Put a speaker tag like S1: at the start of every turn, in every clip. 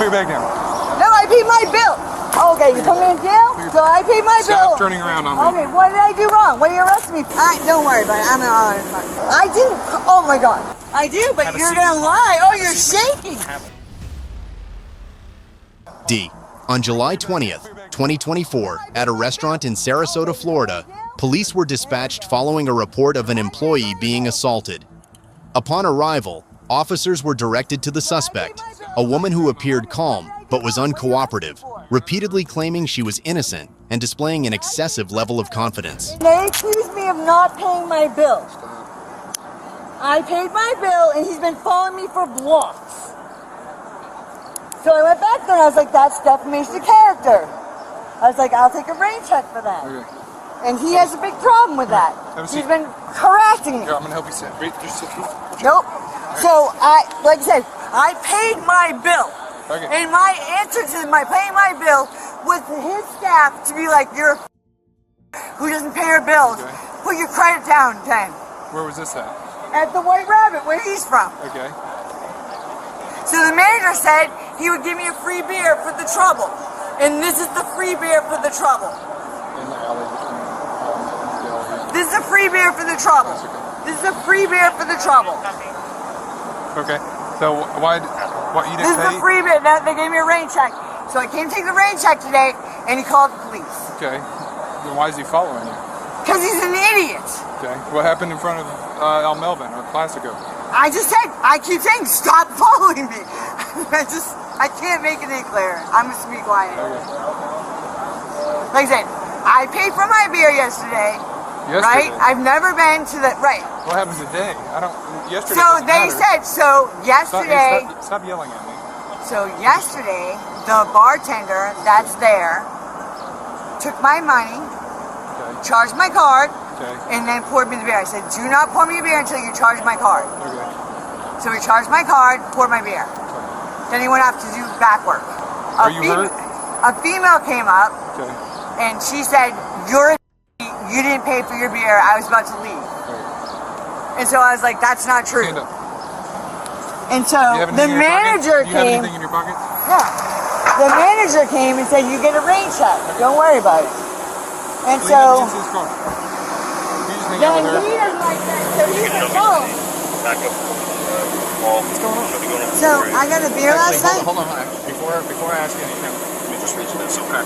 S1: Put your bag down.
S2: No, I paid my bill. Okay, you put me in jail? So I paid my bill.
S1: Stop turning around on me.
S2: Okay, what did I do wrong? What did you arrest me for? Don't worry about it. I'm not. I didn't. Oh my God. I do, but you're gonna lie. Oh, you're shaking.
S3: D. On July 20th, 2024, at a restaurant in Sarasota, Florida, police were dispatched following a report of an employee being assaulted. Upon arrival, officers were directed to the suspect, a woman who appeared calm but was uncooperative, repeatedly claiming she was innocent and displaying an excessive level of confidence.
S2: They accused me of not paying my bill. I paid my bill, and he's been following me for blocks. So I went back there and I was like, that's defamation of character. I was like, I'll take a rain check for that.
S1: Okay.
S2: And he has a big problem with that. He's been harassing me.
S1: Here, I'm gonna help you sit. Wait, just sit.
S2: Nope. So like I said, I paid my bill.
S1: Okay.
S2: And my answer to my paying my bill was to his staff to be like, you're who doesn't pay your bills.
S1: Okay.
S2: Put your credit down, Ken.
S1: Where was this at?
S2: At the White Rabbit, where he's from.
S1: Okay.
S2: So the manager said he would give me a free beer for the trouble. And this is the free beer for the trouble.
S1: In the alley between
S2: This is a free beer for the trouble. This is a free beer for the trouble.
S1: Okay. So why you didn't
S2: This
S1: pay?
S2: is a free beer. Now they gave me a rain check. So I came to take the rain check today, and he called the police.
S1: Okay. Then why is he following you?
S2: Because he's an idiot.
S1: Okay. What happened in front of El Melvin or Classico?
S2: I keep saying, stop following me. I can't make it any clearer. I'm just gonna be quiet.
S1: Okay.
S2: Like I said, I paid for my beer yesterday. Right? I've never been to the, right.
S1: What happened today? Yesterday.
S2: So they said, yesterday.
S1: Stop yelling at me.
S2: So yesterday, the bartender that's there took my money, charged my card, and then poured me the beer. I said, do not pour me a beer until you charge my card.
S1: Okay.
S2: So he charged my card, poured my beer. Then he went off to do back work.
S1: Are you hurt?
S2: A female came up,
S1: Okay.
S2: and she said, you didn't pay for your beer. I was about to leave.
S1: Okay.
S2: And so I was like, that's not true.
S1: Stand up.
S2: And so the manager came.
S1: Do you have anything in your pocket?
S2: Yeah. The manager came and said, you get a rain check. Don't worry about it. And so. Then he doesn't like that. So he's like, no.
S4: Back up. What's going on?
S2: So I got a beer last night.
S4: Hold on. Before I ask you anything, let me just read you this, okay?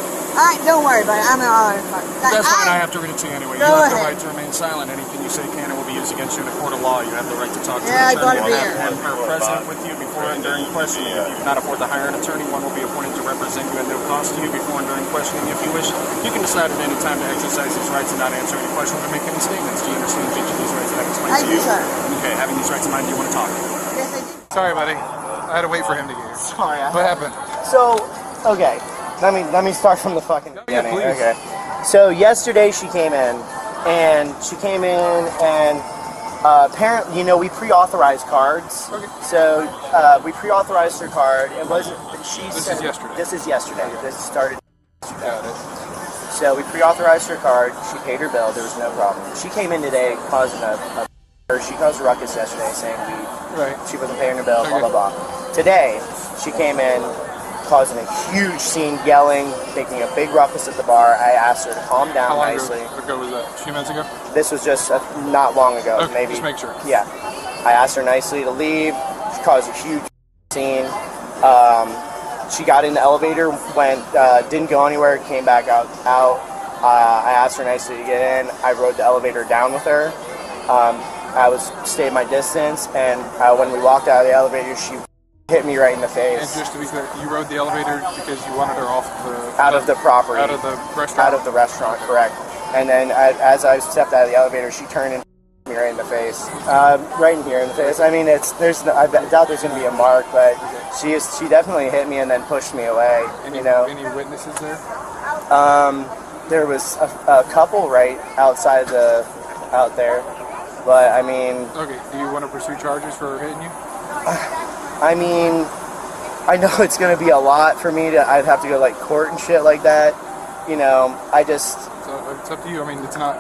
S2: Don't worry about it. I'm not.
S4: That's fine. I have to read it to you anyway. You have the right to remain silent. Anything you say can and will be used against you in a court of law. You have the right to talk to
S2: Yeah, I
S4: an
S2: bought
S4: attorney.
S2: a beer.
S4: Have her present with you before and during questioning. If you cannot afford to hire an attorney, one will be appointed to represent you at no cost to you before and during questioning. If you wish, you can decide at any time to exercise these rights and not answer any questions or make any statements. Do you understand each of these rights that I've explained to you?
S2: Sir.
S4: Okay, having these rights in mind, do you want to talk?
S2: Yes, I do.
S1: Sorry, buddy. I had to wait for him to get here.
S5: Sorry.
S1: What happened?
S5: So, okay. Let me start from the fucking beginning.
S1: please.
S5: Okay. So yesterday she came in, and apparently, we pre-authorized cards.
S1: Okay.
S5: So we pre-authorized her card. It wasn't.
S1: This is yesterday.
S5: This is yesterday. This started.
S1: Got it.
S5: So we pre-authorized her card. She paid her bill. There was no problem. She came in today causing she caused a ruckus yesterday, saying she wasn't paying her bill. Blah blah blah. Today she came in, causing a huge scene, yelling, making a big ruckus at the bar. I asked her to calm down nicely.
S1: How long ago was that? A few minutes ago?
S5: This was just not long ago,
S1: Okay,
S5: maybe.
S1: just make sure.
S5: Yeah. I asked her nicely to leave. She caused a huge scene. She got in the elevator, didn't go anywhere, came back out. I asked her nicely to get in. I rode the elevator down with her. I stayed my distance, and when we walked out of the elevator, she hit me right in the face.
S1: And just to be clear, you rode the elevator because you wanted her
S5: out of the property,
S1: out of the restaurant.
S5: Out of the restaurant, correct. And then as I stepped out of the elevator, she turned and me right in the face, right in here in the face. I mean, I doubt there's going to be a mark, but she definitely hit me and then pushed me away.
S1: Any witnesses there?
S5: There was a couple right outside out there, but I mean. Okay.
S1: Do you want to pursue charges for hitting you?
S5: I mean, I know it's going to be a lot for me I'd have to go like court and shit like that.
S1: So it's up to you. I mean, it's not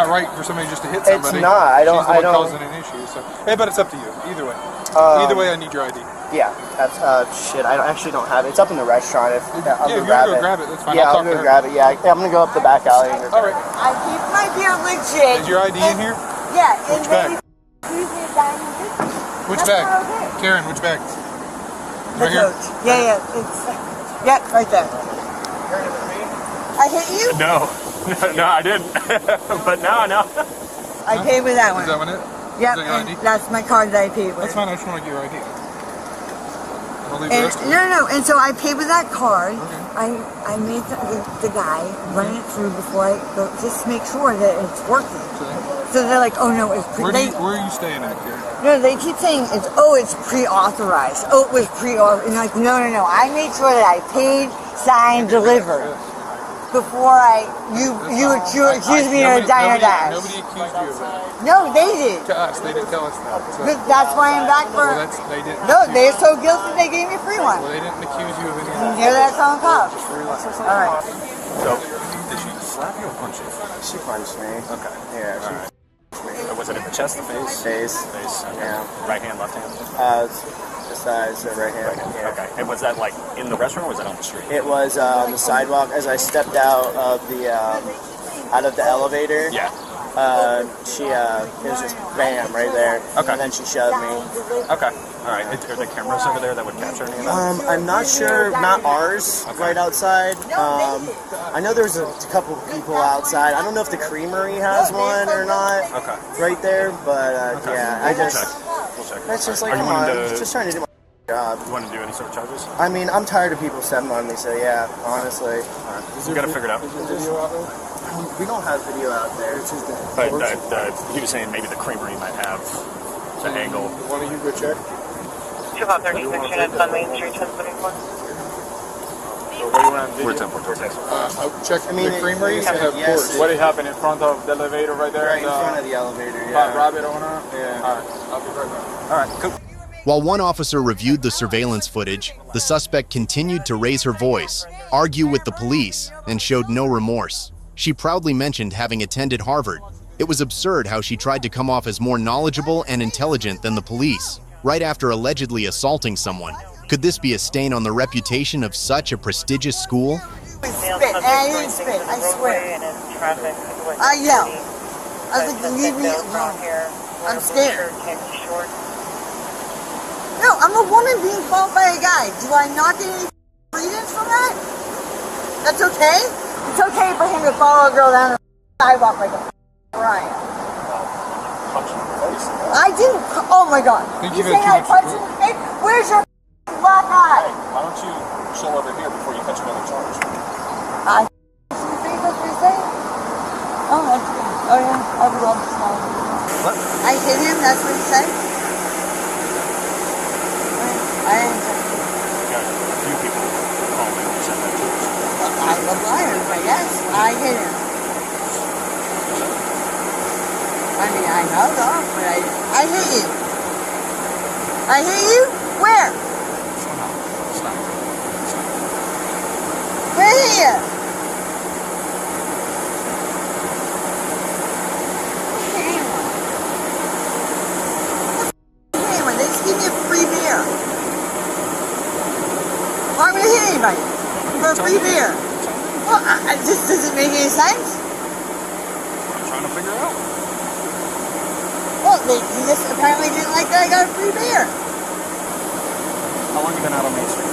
S1: right for somebody just to hit somebody.
S5: It's not. I don't.
S1: She's the one causing an issue. So, hey, but it's up to you. Either way. Either way, I need your ID.
S5: Yeah, that's shit. I actually don't have it. It's up in the restaurant. If I'll
S1: Yeah,
S5: go
S1: if you
S5: grab
S1: want to
S5: it.
S1: go grab it, that's fine.
S5: Yeah,
S1: I'll
S5: I'll
S1: talk to
S5: go
S1: her.
S5: grab it. Yeah, I'm gonna go up the back alley. And
S1: All right.
S2: I keep my beer legit.
S1: Is your ID in here?
S2: Yeah.
S1: Which bag?
S2: Excuse me, diamond biscuit.
S1: Which
S2: That's
S1: bag?
S2: not okay.
S1: Karen, which bag?
S2: The
S1: Right here?
S2: coach. Yeah. It's right there. I hit you.
S4: No, no, I didn't. But now I know.
S2: I paid with that one.
S1: Is that one it?
S2: Yep,
S1: Is that your
S2: and
S1: ID?
S2: that's my card that I paid with.
S1: That's fine. I just want to get your ID. I'll leave the
S2: And,
S1: rest of it.
S2: no, and so I paid with that card.
S1: Okay.
S2: I made the guy run it through before I go, just to make sure that it's working. So they're like, oh no, it's
S1: Where are you staying at, Karen?
S2: no, they keep saying it's pre-authorized. Oh, it was pre-authorized. And like, no. I made sure that I paid, signed, delivered before you accused me of a diner dash.
S1: Nobody accused you of that.
S2: No, they did.
S1: To us, they didn't tell us that. So.
S2: But that's why I'm back for.
S1: Well, they didn't.
S2: No, they're so guilty they gave me a free one.
S1: Well, they didn't accuse you of
S2: You
S1: anything.
S2: hear that phone call?
S1: Just relax.
S2: All right.
S4: So, did she slap you or punch you?
S5: She punched me.
S4: Okay.
S5: Yeah.
S4: All right. Was it in the chest, the face?
S5: Face.
S4: Face. Okay.
S5: Yeah.
S4: Right hand, left hand?
S5: The size, the right hand. Yeah.
S4: Okay. And was that like in the restaurant or was that on the street?
S5: It was on the sidewalk as I stepped out of the elevator.
S4: Yeah.
S5: It was just bam right there.
S4: Okay.
S5: And then she shoved me.
S4: Okay. All right. Are there cameras over there that would capture any of that?
S5: I'm not sure. Not ours. Right outside. I know there's a couple people outside. I don't know if the creamery has one or not.
S4: Okay.
S5: Right there, but yeah, I just.
S4: We'll check.
S5: That's just like,
S4: Are you
S5: come on,
S4: wanting to?
S5: just trying to do my job.
S4: You want to do any sort of charges?
S5: I mean, I'm tired of people stepping on me, so yeah, honestly.
S4: All right. We got to figure it out.
S5: We don't have video out there.
S4: But he was saying maybe the creamery might have the angle.
S1: Why don't you go check?
S6: 236 units on Main Street, 1074.
S4: We're 10-4.
S1: Check the creamery and of
S5: yes,
S1: course. What happened in front of the elevator right there?
S5: Right in front of the elevator, yeah.
S1: Rabbit owner?
S5: Yeah.
S1: All right. I'll be right back.
S4: All right, cool.
S3: While one officer reviewed the surveillance footage, the suspect continued to raise her voice, argue with the police, and showed no remorse. She proudly mentioned having attended Harvard. It was absurd how she tried to come off as more knowledgeable and intelligent than the police, right after allegedly assaulting someone. Could this be a stain on the reputation of such a prestigious school?
S2: Spit. I didn't spit. I swear. I yelled. I was like, leave me alone. I'm scared. No, I'm a woman being followed by a guy. Do I not get any credence from that? That's okay? It's okay for him to follow a girl down the sidewalk like a Ryan. I didn't. Oh my God. You saying I punched him in the face? Where's your black eye?
S4: Why don't you chill over here before you catch another charge?
S2: I punched him in the face, that's what you're saying? Oh, that's good. Oh yeah, I would love to smile.
S4: What?
S2: I hit him, that's what he said? I didn't say.
S4: Got a few people call me and said that too.
S2: I'm a liar, I guess. I hit him. I mean, I know though, but I hit you. I hit you? Where?
S4: Stop.
S2: Where hit you? They just give me a free beer. Why would I hit anybody? For a free beer? Well, this doesn't make any sense.
S4: I'm trying to figure it out.
S2: Well, he just apparently didn't like that I got a free beer.
S4: How long have you been out on Main Street?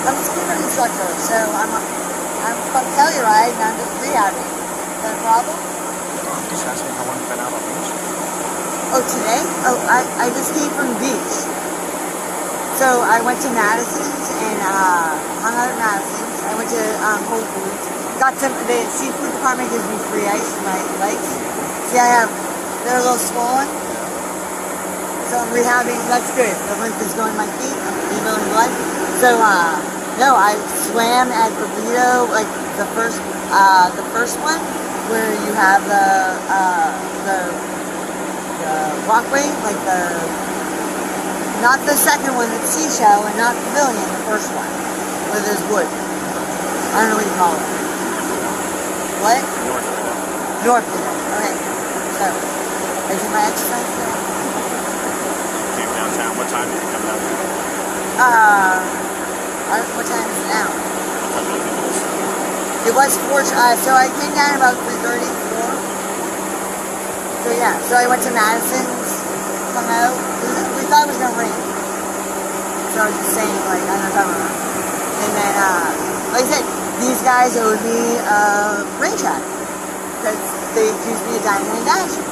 S2: I'm a scooter instructor, so I'm from Telluride and I'm just rehabbing. Is that a problem?
S4: I'm just asking how long you've been out on Main Street.
S2: Oh, today? Oh, I just came from the beach. So I went to Madison's and hung out at Madison's. I went to Whole Foods. Got some, the seafood department gives me free ice for my legs. See, they're a little swollen. So I'm rehabbing, that's good. The lymph is going to my feet, I'm rebuilding blood. So, no, I swam at the Lido, like the first one, where you have the walkway, like not the second one, the seashell, and not pavilion, the first one, where there's wood. I don't know what you call it. What? North. Okay. So, I do my exercise there.
S4: town. What time did you come down here?
S2: What time is it now?
S4: What time do you think it is?
S2: It was 4, so I came down about 3:30, 4. So yeah, so I went to Madison's, hung out. We thought it was gonna rain. So I was just saying, like, I don't know. And then, like I said, these guys owed me a rain check because they accused me of dining and dashing.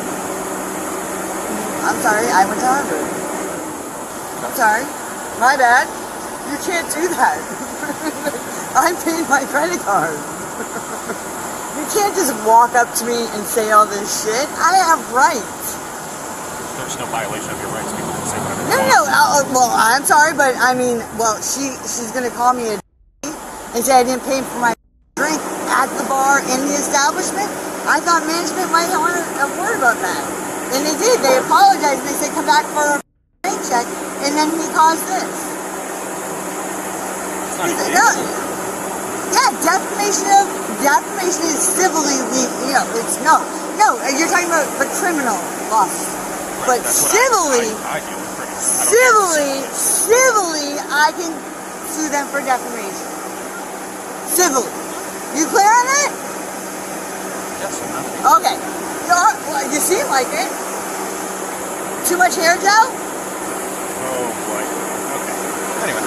S2: I'm sorry, I went to Harvard. I'm sorry, my bad. You can't do that. I paid my credit card. You can't just walk up to me and say all this shit. I have rights.
S4: There's no violation of your rights. People can say whatever.
S2: No. Well, I'm sorry, but I mean, well, she's gonna call me a and say I didn't pay for my drink at the bar in the establishment. I thought management might want a word about that, and they did. They apologized. They said come back for a rain check, and then he caused this. Yeah, defamation is civilly, it's no, you're talking about the criminal lawsuit. But civilly, I can sue them for defamation. Civilly. You clear on that?
S4: Yes,
S2: Okay. You seem like it. Too much hair gel?
S4: Oh boy. Okay. Anyway.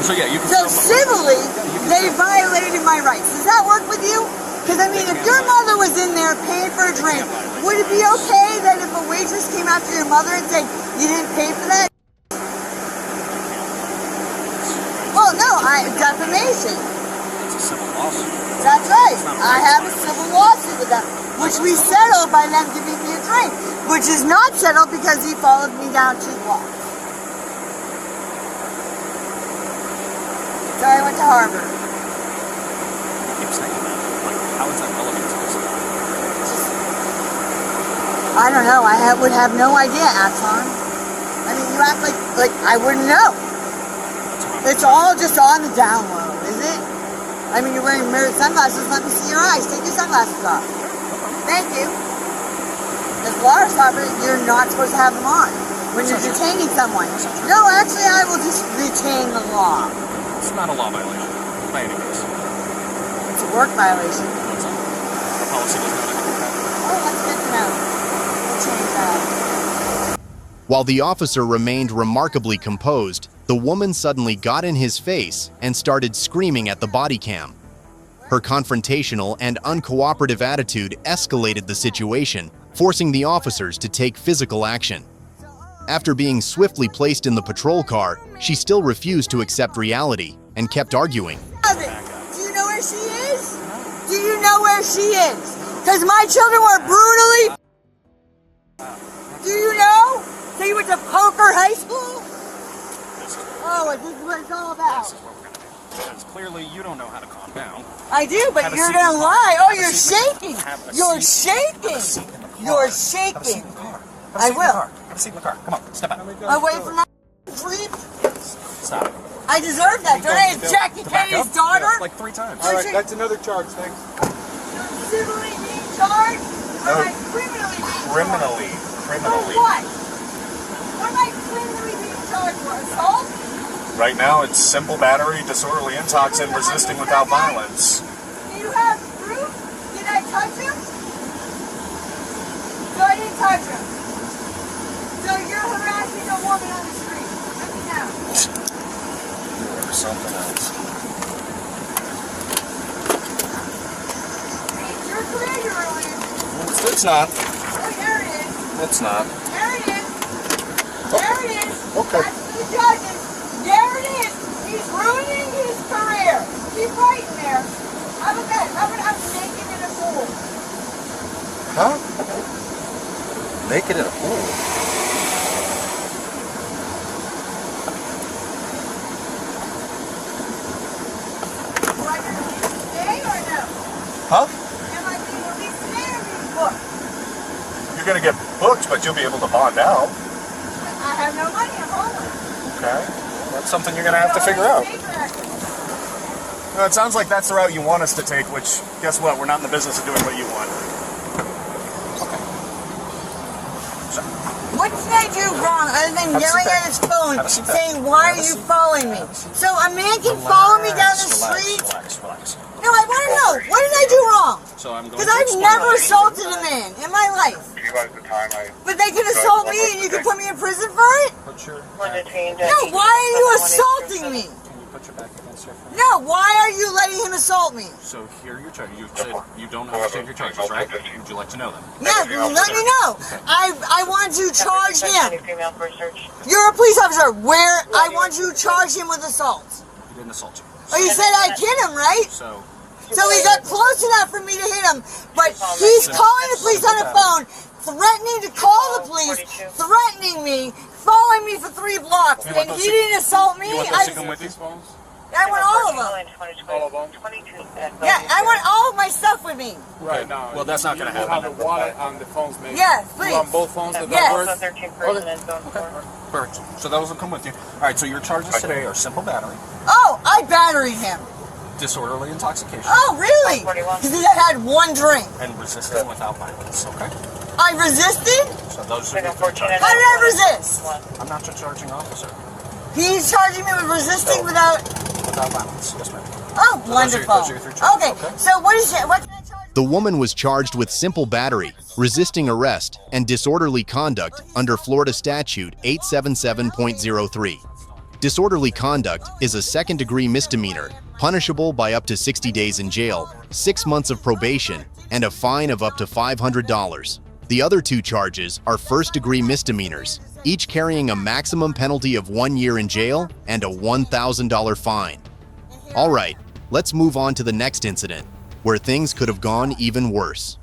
S4: So yeah, you can.
S2: So civilly, they violated my rights. Does that work with you? Because I mean, if your mother was in there paying for a drink, would it be okay that if a waitress came after your mother and said you didn't pay for that? Well, no, defamation.
S4: It's a civil lawsuit.
S2: That's right. I have a civil lawsuit with them, which we settled by them giving me a drink, which is not settled because he followed me down 2 blocks. So I went to Harvard.
S4: You keep saying that. Like, how is that relevant to this?
S2: I don't know. I would have no idea, Anton. I mean, you act like I wouldn't know. It's all just on the down low, is it? I mean, you're wearing mirrored sunglasses. Let me see your eyes. Take your sunglasses off. Thank you. As water stopper, you're not supposed to have them on when you're detaining someone. No, actually, I will just retain the law.
S4: It's not a law violation, by any means.
S2: It's a work violation.
S4: No, it's not. Our policy does not include that.
S2: Oh, that's good to know. We'll change that.
S3: While the officer remained remarkably composed, the woman suddenly got in his face and started screaming at the body cam. Her confrontational and uncooperative attitude escalated the situation, forcing the officers to take physical action. After being swiftly placed in the patrol car, she still refused to accept reality and kept arguing.
S2: Do you know where she is? Do you know where she is? Because my children were brutally... Do you know? So you went to Poker High School? Oh, this is what it's all about.
S4: This is what we're going to do. Because clearly you don't know how to calm down.
S2: I do, but
S4: Have a
S2: you're
S4: seat
S2: going
S4: in
S2: to
S4: the car.
S2: lie. Oh,
S4: Have a
S2: you're
S4: seat in the
S2: shaking.
S4: car. Have a
S2: You're
S4: seat.
S2: shaking.
S4: Have a seat in the car.
S2: You're
S4: Have a seat in
S2: shaking.
S4: the car.
S2: I will.
S4: Have a seat in the car. Come on, step out.
S2: Away from my creep.
S4: Stop.
S2: I deserve that. Don't I have Jackie Kennedy's daughter?
S4: Yeah, like 3 times.
S1: All right, that's another charge. Thanks.
S2: Civilly being charged? Or am I criminally being charged? For what? What am I criminally being charged for? Assault?
S7: Right now, it's simple battery, disorderly intox, and resisting without violence.
S2: Do you have proof? Did I touch him? No, I didn't touch him. So you're harassing a woman on the street. Let me know.
S7: Or something else.
S2: It's your career you're on.
S7: It's not.
S2: Oh, there it is.
S7: It's not.
S2: There it is. There it is.
S7: Okay.
S2: That's for the judges. There it is. He's ruining his career. Keep right in there. How about that? How about I'm naked in a pool?
S7: Huh? Naked in a pool?
S2: Do I get to leave today or no?
S7: Huh?
S2: Am I being released today or being booked?
S7: You're going to get booked, but you'll be able to bond out.
S2: I have no money. I'm homeless.
S7: Okay. That's something you're going to have to figure out.
S4: Well, it sounds like that's the route you want us to take, which, guess what? We're not in the business of doing what you want. Okay. So,
S2: What did I do wrong other than yelling at his phone saying, why are you following me? So a man can follow me down the street?
S4: Relax.
S2: No, I want to know. What did I do wrong?
S4: So I'm going
S2: Because
S4: to
S2: I've
S4: explain
S2: never
S4: why.
S2: assaulted a man in my life. But they can assault me and you can put me in prison for it?
S4: Put your
S2: No, why are you assaulting me?
S4: Can you put your back against your phone?
S2: No, why are you letting him assault me?
S4: So here are your charges. You said you don't understand your charges, right? Would you like to know them?
S2: Yeah, let me know. I want to charge him.
S6: Female for search.
S2: You're a police officer. Where I want to charge him with assault.
S4: He didn't assault you.
S2: Oh, you said I hit him, right?
S4: So
S2: he got close enough for me to hit him, but he's calling the police on the phone, threatening to call the police, threatening me, following me for 3 blocks, and he didn't assault me.
S4: You want those to come with these phones?
S2: I want all of them.
S1: All of them?
S2: Yeah, I want all of my stuff with me.
S1: Right, now.
S4: Well, that's not going to
S1: You
S4: happen.
S1: have the wallet on the phones, maybe.
S2: Yes, please.
S1: You want both phones? Does
S2: Yes.
S1: that work?
S6: 13 person in zone 4.
S4: Perfect. So those will come with you. All right, so your charges today are simple battery,
S2: Oh, I battered him.
S4: disorderly intoxication,
S2: Oh, really? Because he had 1 drink.
S4: and resisting without violence, okay?
S2: I resisted?
S4: So those are your 3 charges.
S2: How did I resist?
S4: I'm not your charging officer.
S2: He's charging me with resisting without...
S4: Without violence. Yes, ma'am.
S2: Oh, wonderful.
S4: those are your 3 charges,
S2: Okay, so what can I charge?
S3: The woman was charged with simple battery, resisting arrest, and disorderly conduct under Florida Statute 877.03. Disorderly conduct is a second-degree misdemeanor, punishable by up to 60 days in jail, 6 months of probation, and a fine of up to $500. The other 2 charges are first-degree misdemeanors, each carrying a maximum penalty of 1 year in jail and a $1,000 fine. All right, let's move on to the next incident, where things could have gone even worse.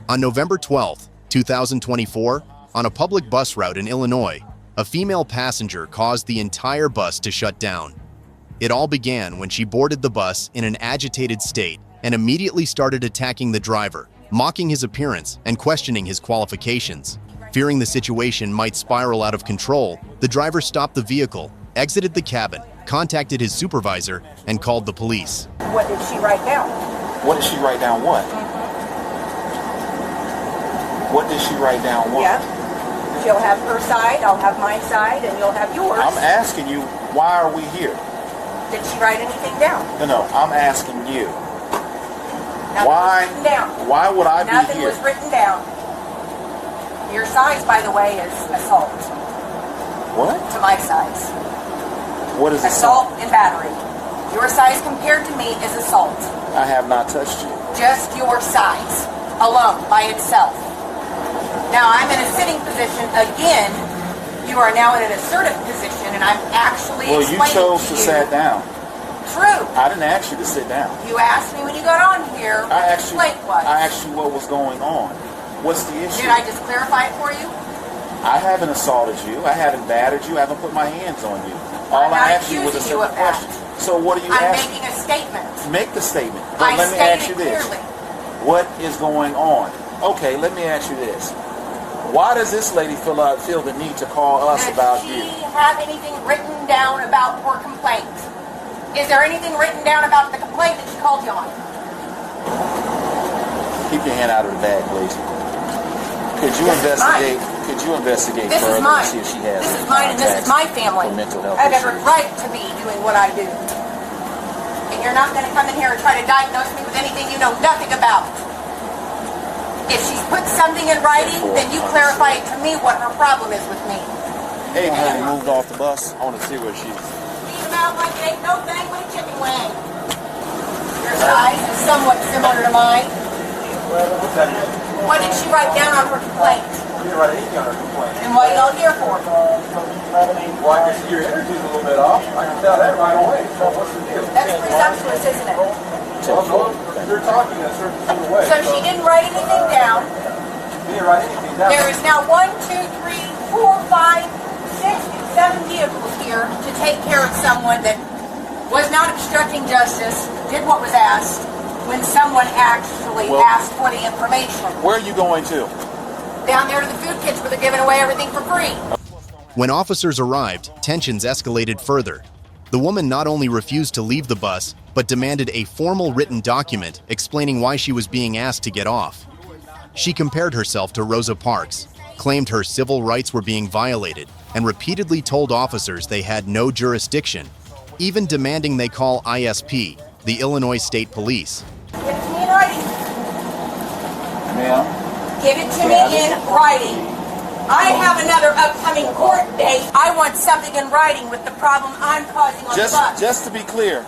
S3: On November 12, 2024, on a public bus route in Illinois, a female passenger caused the entire bus to shut down. It all began when she boarded the bus in an agitated state and immediately started attacking the driver, mocking his appearance and questioning his qualifications. Fearing the situation might spiral out of control, the driver stopped the vehicle, exited the cabin, contacted his supervisor, and called the police.
S8: What did she write down?
S9: What did she write down? What? What did she write down? What?
S8: Yeah. She'll have her side, I'll have my side, and you'll have yours.
S9: I'm asking you, why are we here?
S8: Did she write anything down?
S9: No, I'm asking you.
S8: Nothing was written down.
S9: Why would I be
S8: Nothing
S9: here?
S8: was written down. Your size, by the way, is assault.
S9: What?
S8: To my size.
S9: What is
S8: Assault and battery. Your size compared to me is assault.
S9: I have not touched you.
S8: Just your size. Alone, by itself. Now I'm in a sitting position again. You are now in an assertive position, and I'm actually
S9: Well, you
S8: explaining
S9: chose to
S8: you.
S9: sit down.
S8: True.
S9: I didn't ask you to sit down.
S8: You asked me when you got on here what
S9: I
S8: the
S9: asked you.
S8: complaint was.
S9: I asked you what was going on. What's the issue?
S8: Did I just clarify it for you?
S9: I haven't assaulted you. I haven't battered you. I haven't put my hands on you. All
S8: I'm
S9: I
S8: not
S9: asked you was a
S8: accusing you
S9: simple
S8: of that.
S9: question. So what are you
S8: I'm
S9: asking?
S8: making a statement.
S9: Make the statement.
S8: I
S9: But let me
S8: stated
S9: ask you
S8: it
S9: this.
S8: clearly.
S9: What is going on? Okay, let me ask you this. Why does this lady feel the need to call us about
S8: Does
S9: you?
S8: she have anything written down about her complaint? Is there anything written down about the complaint that she called you on?
S9: Keep your hand out of the bag, please. Could you
S8: This is
S9: investigate? Could you investigate
S8: This is
S9: further
S8: mine.
S9: to see if she has
S8: This
S9: any
S8: is mine, and this is
S9: contacts
S8: my family.
S9: for mental health
S8: I have every
S9: issues?
S8: right to be doing what I do. And you're not going to come in here and try to diagnose me with anything you know nothing about. If she's put something in writing, then you clarify it to me what her problem is with me.
S9: Hey, honey, moved off the bus. I want to see where she's.
S8: Leave them out like it ain't no thing but a chicken wing. Your size is somewhat similar to mine. What did she write down on her complaint?
S9: I didn't write anything on her complaint.
S8: And what are y'all here for?
S9: Well, I can see your energy's a little bit off. I can tell that right away. So what's the deal?
S8: That's presumptuous, isn't it?
S9: You're talking in a certain sort of way.
S8: So she didn't write anything down.
S9: She didn't write anything down.
S8: There is now 1, 2, 3, 4, 5, 6, 7 vehicles here to take care of someone that was not obstructing justice, did what was asked, when someone actually asked for the information.
S9: Where are you going to?
S8: Down there to the food kitchen where they're giving away everything for free.
S3: When officers arrived, tensions escalated further. The woman not only refused to leave the bus, but demanded a formal written document explaining why she was being asked to get off. She compared herself to Rosa Parks, claimed her civil rights were being violated, and repeatedly told officers they had no jurisdiction, even demanding they call ISP, the Illinois State Police.
S8: Give it to me in writing.
S9: Ma'am?
S8: Give it to me in writing. I have another upcoming court date. I want something in writing with the problem I'm causing on the bus.
S9: Just to be clear,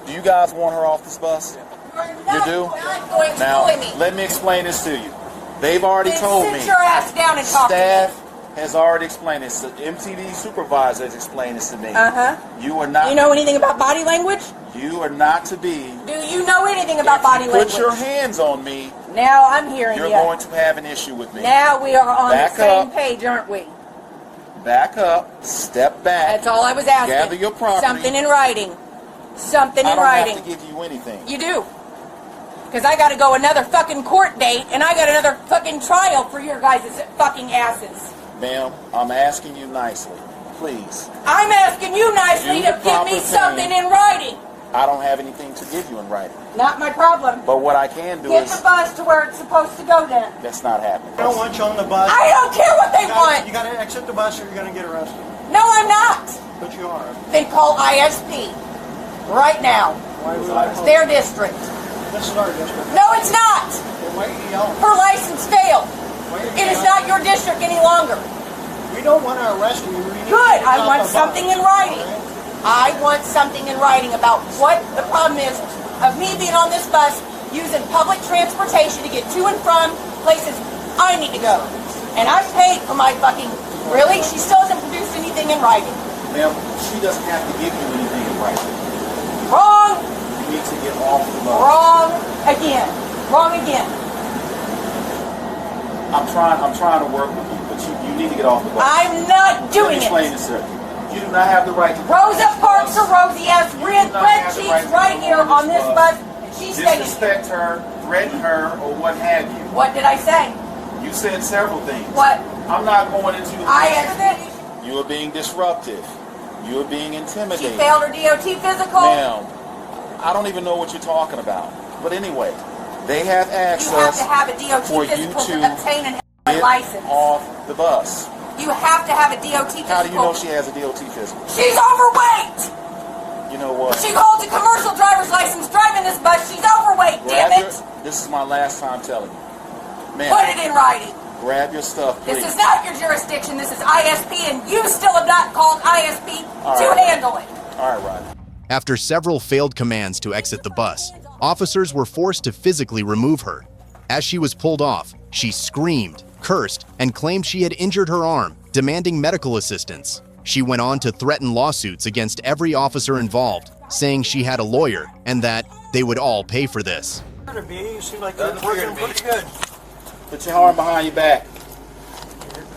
S9: do you guys want her off this bus? You do?
S8: Not going to
S9: Now,
S8: bully me.
S9: let me explain this to you. They've already
S8: Then
S9: told
S8: sit
S9: me.
S8: your ass down and talk to me.
S9: Staff has already explained this. The MTD supervisor has explained this to me. You are not.
S8: You know anything about body language?
S9: You are not to be.
S8: Do you know anything about body language?
S9: Put your hands on me.
S8: Now I'm hearing
S9: You're
S8: you.
S9: going to have an issue with me.
S8: Now we are on
S9: Back
S8: the same
S9: up.
S8: page, aren't we?
S9: Back up. Step back.
S8: That's all I was asking.
S9: Gather your property.
S8: Something in writing. Something in
S9: I don't
S8: writing.
S9: have to give you anything.
S8: You do. Because I got to go another fucking court date, and I got another fucking trial for your guys' fucking asses.
S9: Ma'am, I'm asking you nicely. Please.
S8: I'm asking you nicely
S9: Do
S8: to
S9: the
S8: give
S9: proper
S8: me
S9: thing.
S8: something in writing.
S9: I don't have anything to give you in writing.
S8: Not my problem.
S9: But what I can do
S8: Get
S9: is...
S8: the bus to where it's supposed to go then.
S9: That's not happening.
S10: I don't want you on the bus.
S8: I don't care what they want.
S10: You got to exit the bus or you're going to get arrested.
S8: No, I'm not.
S10: But you are.
S8: Then call ISP right now.
S10: Why would I
S8: It's their district.
S10: This is our district.
S8: No, it's not.
S10: Then why are you yelling?
S8: Her license failed.
S10: Why are you
S8: It is not
S10: yelling?
S8: your district any longer.
S10: We don't want to arrest you. We need
S8: Good.
S10: to get
S8: I
S10: off
S8: want
S10: the bus,
S8: something in writing.
S10: all right?
S8: I want something in writing about what the problem is of me being on this bus using public transportation to get to and from places I need to go. And I paid for my fucking... Really? She still hasn't produced anything in writing.
S9: Ma'am, she doesn't have to give you anything in writing.
S8: Wrong.
S9: You need to get off the bus.
S8: Wrong again. Wrong again.
S9: I'm trying to work with you, but you need to get off the bus.
S8: I'm not doing
S9: Let me explain
S8: it.
S9: this, sir. You do not have the right to...
S8: Rosa Parks or Rosie has red cheeks right here on this bus. And she's saying,
S9: Disrespect her, threaten her, or what have you.
S8: what did I say?
S9: You said several things.
S8: What?
S9: I'm not going into...
S8: I
S9: You are being disruptive. You are being
S8: She
S9: intimidating.
S8: failed her DOT physical.
S9: Ma'am, I don't even know what you're talking about. But anyway, they have asked
S8: You have
S9: us
S8: to have a DOT
S9: for you
S8: physical to
S9: to
S8: obtain an
S9: get
S8: license.
S9: off the bus.
S8: You have to have a DOT physical.
S9: How do you know she has a DOT physical?
S8: She's overweight.
S9: You know what?
S8: She holds a commercial driver's license driving this bus. She's overweight, damn it.
S9: This is my last time telling you. Ma'am,
S8: Put it in writing.
S9: grab your stuff, please.
S8: This is not your jurisdiction. This is ISP, and you still have not called ISP
S9: All
S8: to
S9: right.
S8: handle it.
S9: All right, Rodney.
S3: After several failed commands to exit the bus, officers were forced to physically remove her. As she was pulled off, she screamed, cursed, and claimed she had injured her arm, demanding medical assistance. She went on to threaten lawsuits against every officer involved, saying she had a lawyer and that they would all pay for this.
S10: You seem like you're working pretty good.
S9: Put your arm behind your back.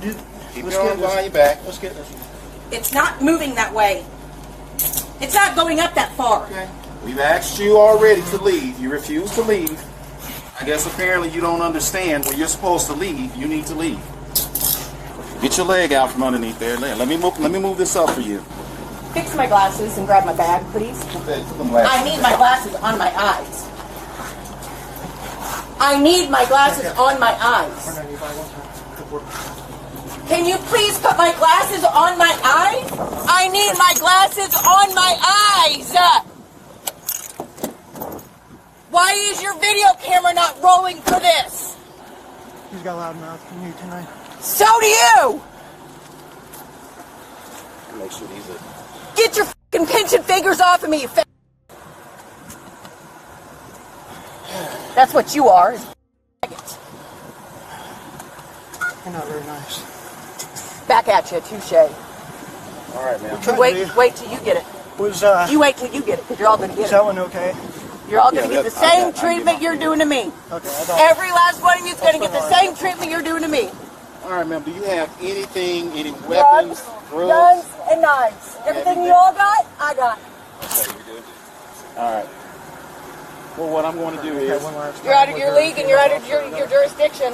S9: Keep
S10: Let's
S9: your
S10: get
S9: arm
S10: this.
S9: behind your back.
S10: Let's get this.
S8: It's not moving that way. It's not going up that far.
S9: Okay. We've asked you already to leave. You refuse to leave. I guess apparently you don't understand when you're supposed to leave. You need to leave. Get your leg out from underneath there. Let me move this up for you.
S8: Fix my glasses and grab my bag, please. I need my glasses on my eyes. I need my glasses on my eyes. Can you please put my glasses on my eyes? I need my glasses on my eyes. Why is your video camera not rolling for this?
S10: He's got a loud mouth. Can you tonight?
S8: So do you.
S9: Make sure these are...
S8: Get your fucking pinching fingers off of me, you fat. That's what you are. Is faggot.
S10: You're not very nice.
S8: Back at you, touche.
S9: All right, man.
S8: Wait till you get it. You wait till you get it, because you're all going to get
S10: Is
S8: it.
S10: that one okay?
S8: You're all going to
S9: Yeah,
S8: get the
S9: I
S8: same
S9: get
S8: treatment
S9: my-
S8: you're doing to me.
S10: Okay, I don't.
S8: Every last one of you is going to get the same treatment you're doing to me.
S9: All right, ma'am. Do you have anything, any
S8: Guns,
S9: weapons, drugs?
S8: guns, and knives. Everything you all got, I got.
S9: Okay, we good. All right. Well, what I'm going to do
S10: Okay,
S9: is...
S10: one last
S8: You're
S10: time.
S8: out of your league and you're out of your jurisdiction.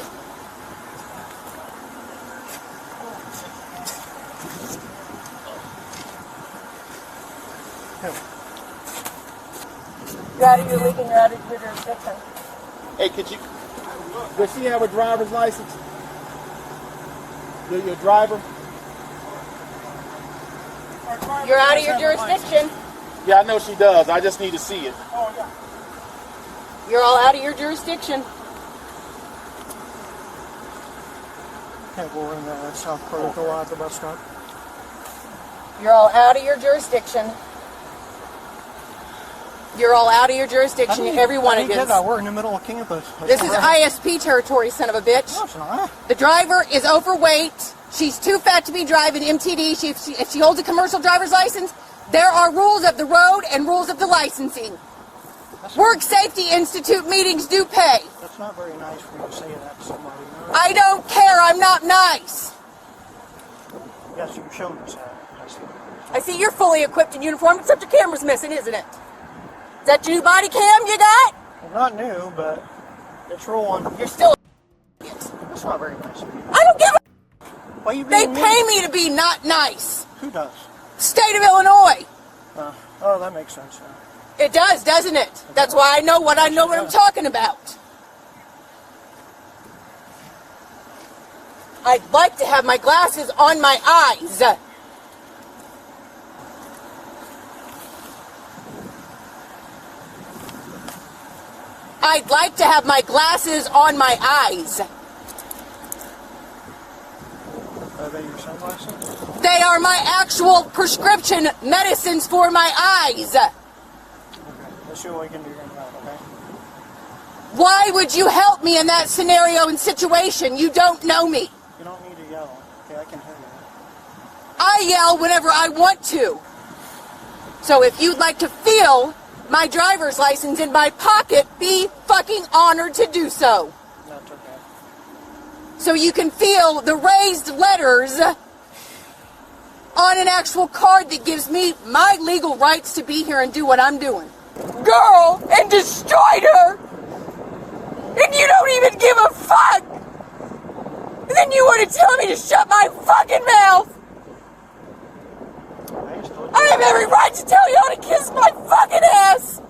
S8: You're out of your league and you're out of your jurisdiction.
S9: Hey, could you... Does she have a driver's license? Your driver?
S8: You're out of your jurisdiction.
S9: Yeah, I know she does. I just need to see it.
S8: You're all out of your jurisdiction.
S10: Okay, we're in South Protocol at the bus stop.
S8: You're all out of your jurisdiction. You're all out of your jurisdiction, every one of you.
S10: We're in the middle of campus.
S8: This is ISP territory, son of a bitch.
S10: No, it's not.
S8: The driver is overweight. She's too fat to be driving MTD. If she holds a commercial driver's license, there are rules of the road and rules of the licensing. Work Safety Institute meetings do pay.
S10: That's not very nice for you to say that to somebody. No?
S8: I don't care. I'm not nice.
S10: Yes, you're showing us that.
S8: I see you're fully equipped in uniform, except your camera's missing, isn't it? Is that your new body cam you got?
S10: Well, not new, but it's rolling.
S8: You're still
S10: That's not very nice of you.
S8: I don't give a
S10: Why you
S8: They
S10: being
S8: pay
S10: mean?
S8: me to be not nice.
S10: Who does?
S8: State of Illinois.
S10: Oh, that makes sense.
S8: It does, doesn't it? That's why I know what I'm talking about. I'd like to have my glasses on my eyes. I'd like to have my glasses on my eyes.
S10: Are they your sunglasses?
S8: They are my actual prescription medicines for my eyes.
S10: Okay. Let's see what we can do right now, okay?
S8: Why would you help me in that scenario and situation? You don't know me.
S10: You don't need to yell. Okay, I can hear you.
S8: I yell whenever I want to. So if you'd like to feel my driver's license in my pocket, be fucking honored to do so.
S10: That's okay.
S8: So you can feel the raised letters on an actual card that gives me my legal rights to be here and do what I'm doing. Girl, and destroyed her! And you don't even give a fuck! And then you want to tell me to shut my fucking mouth! I have every right to tell you how to kiss my fucking ass!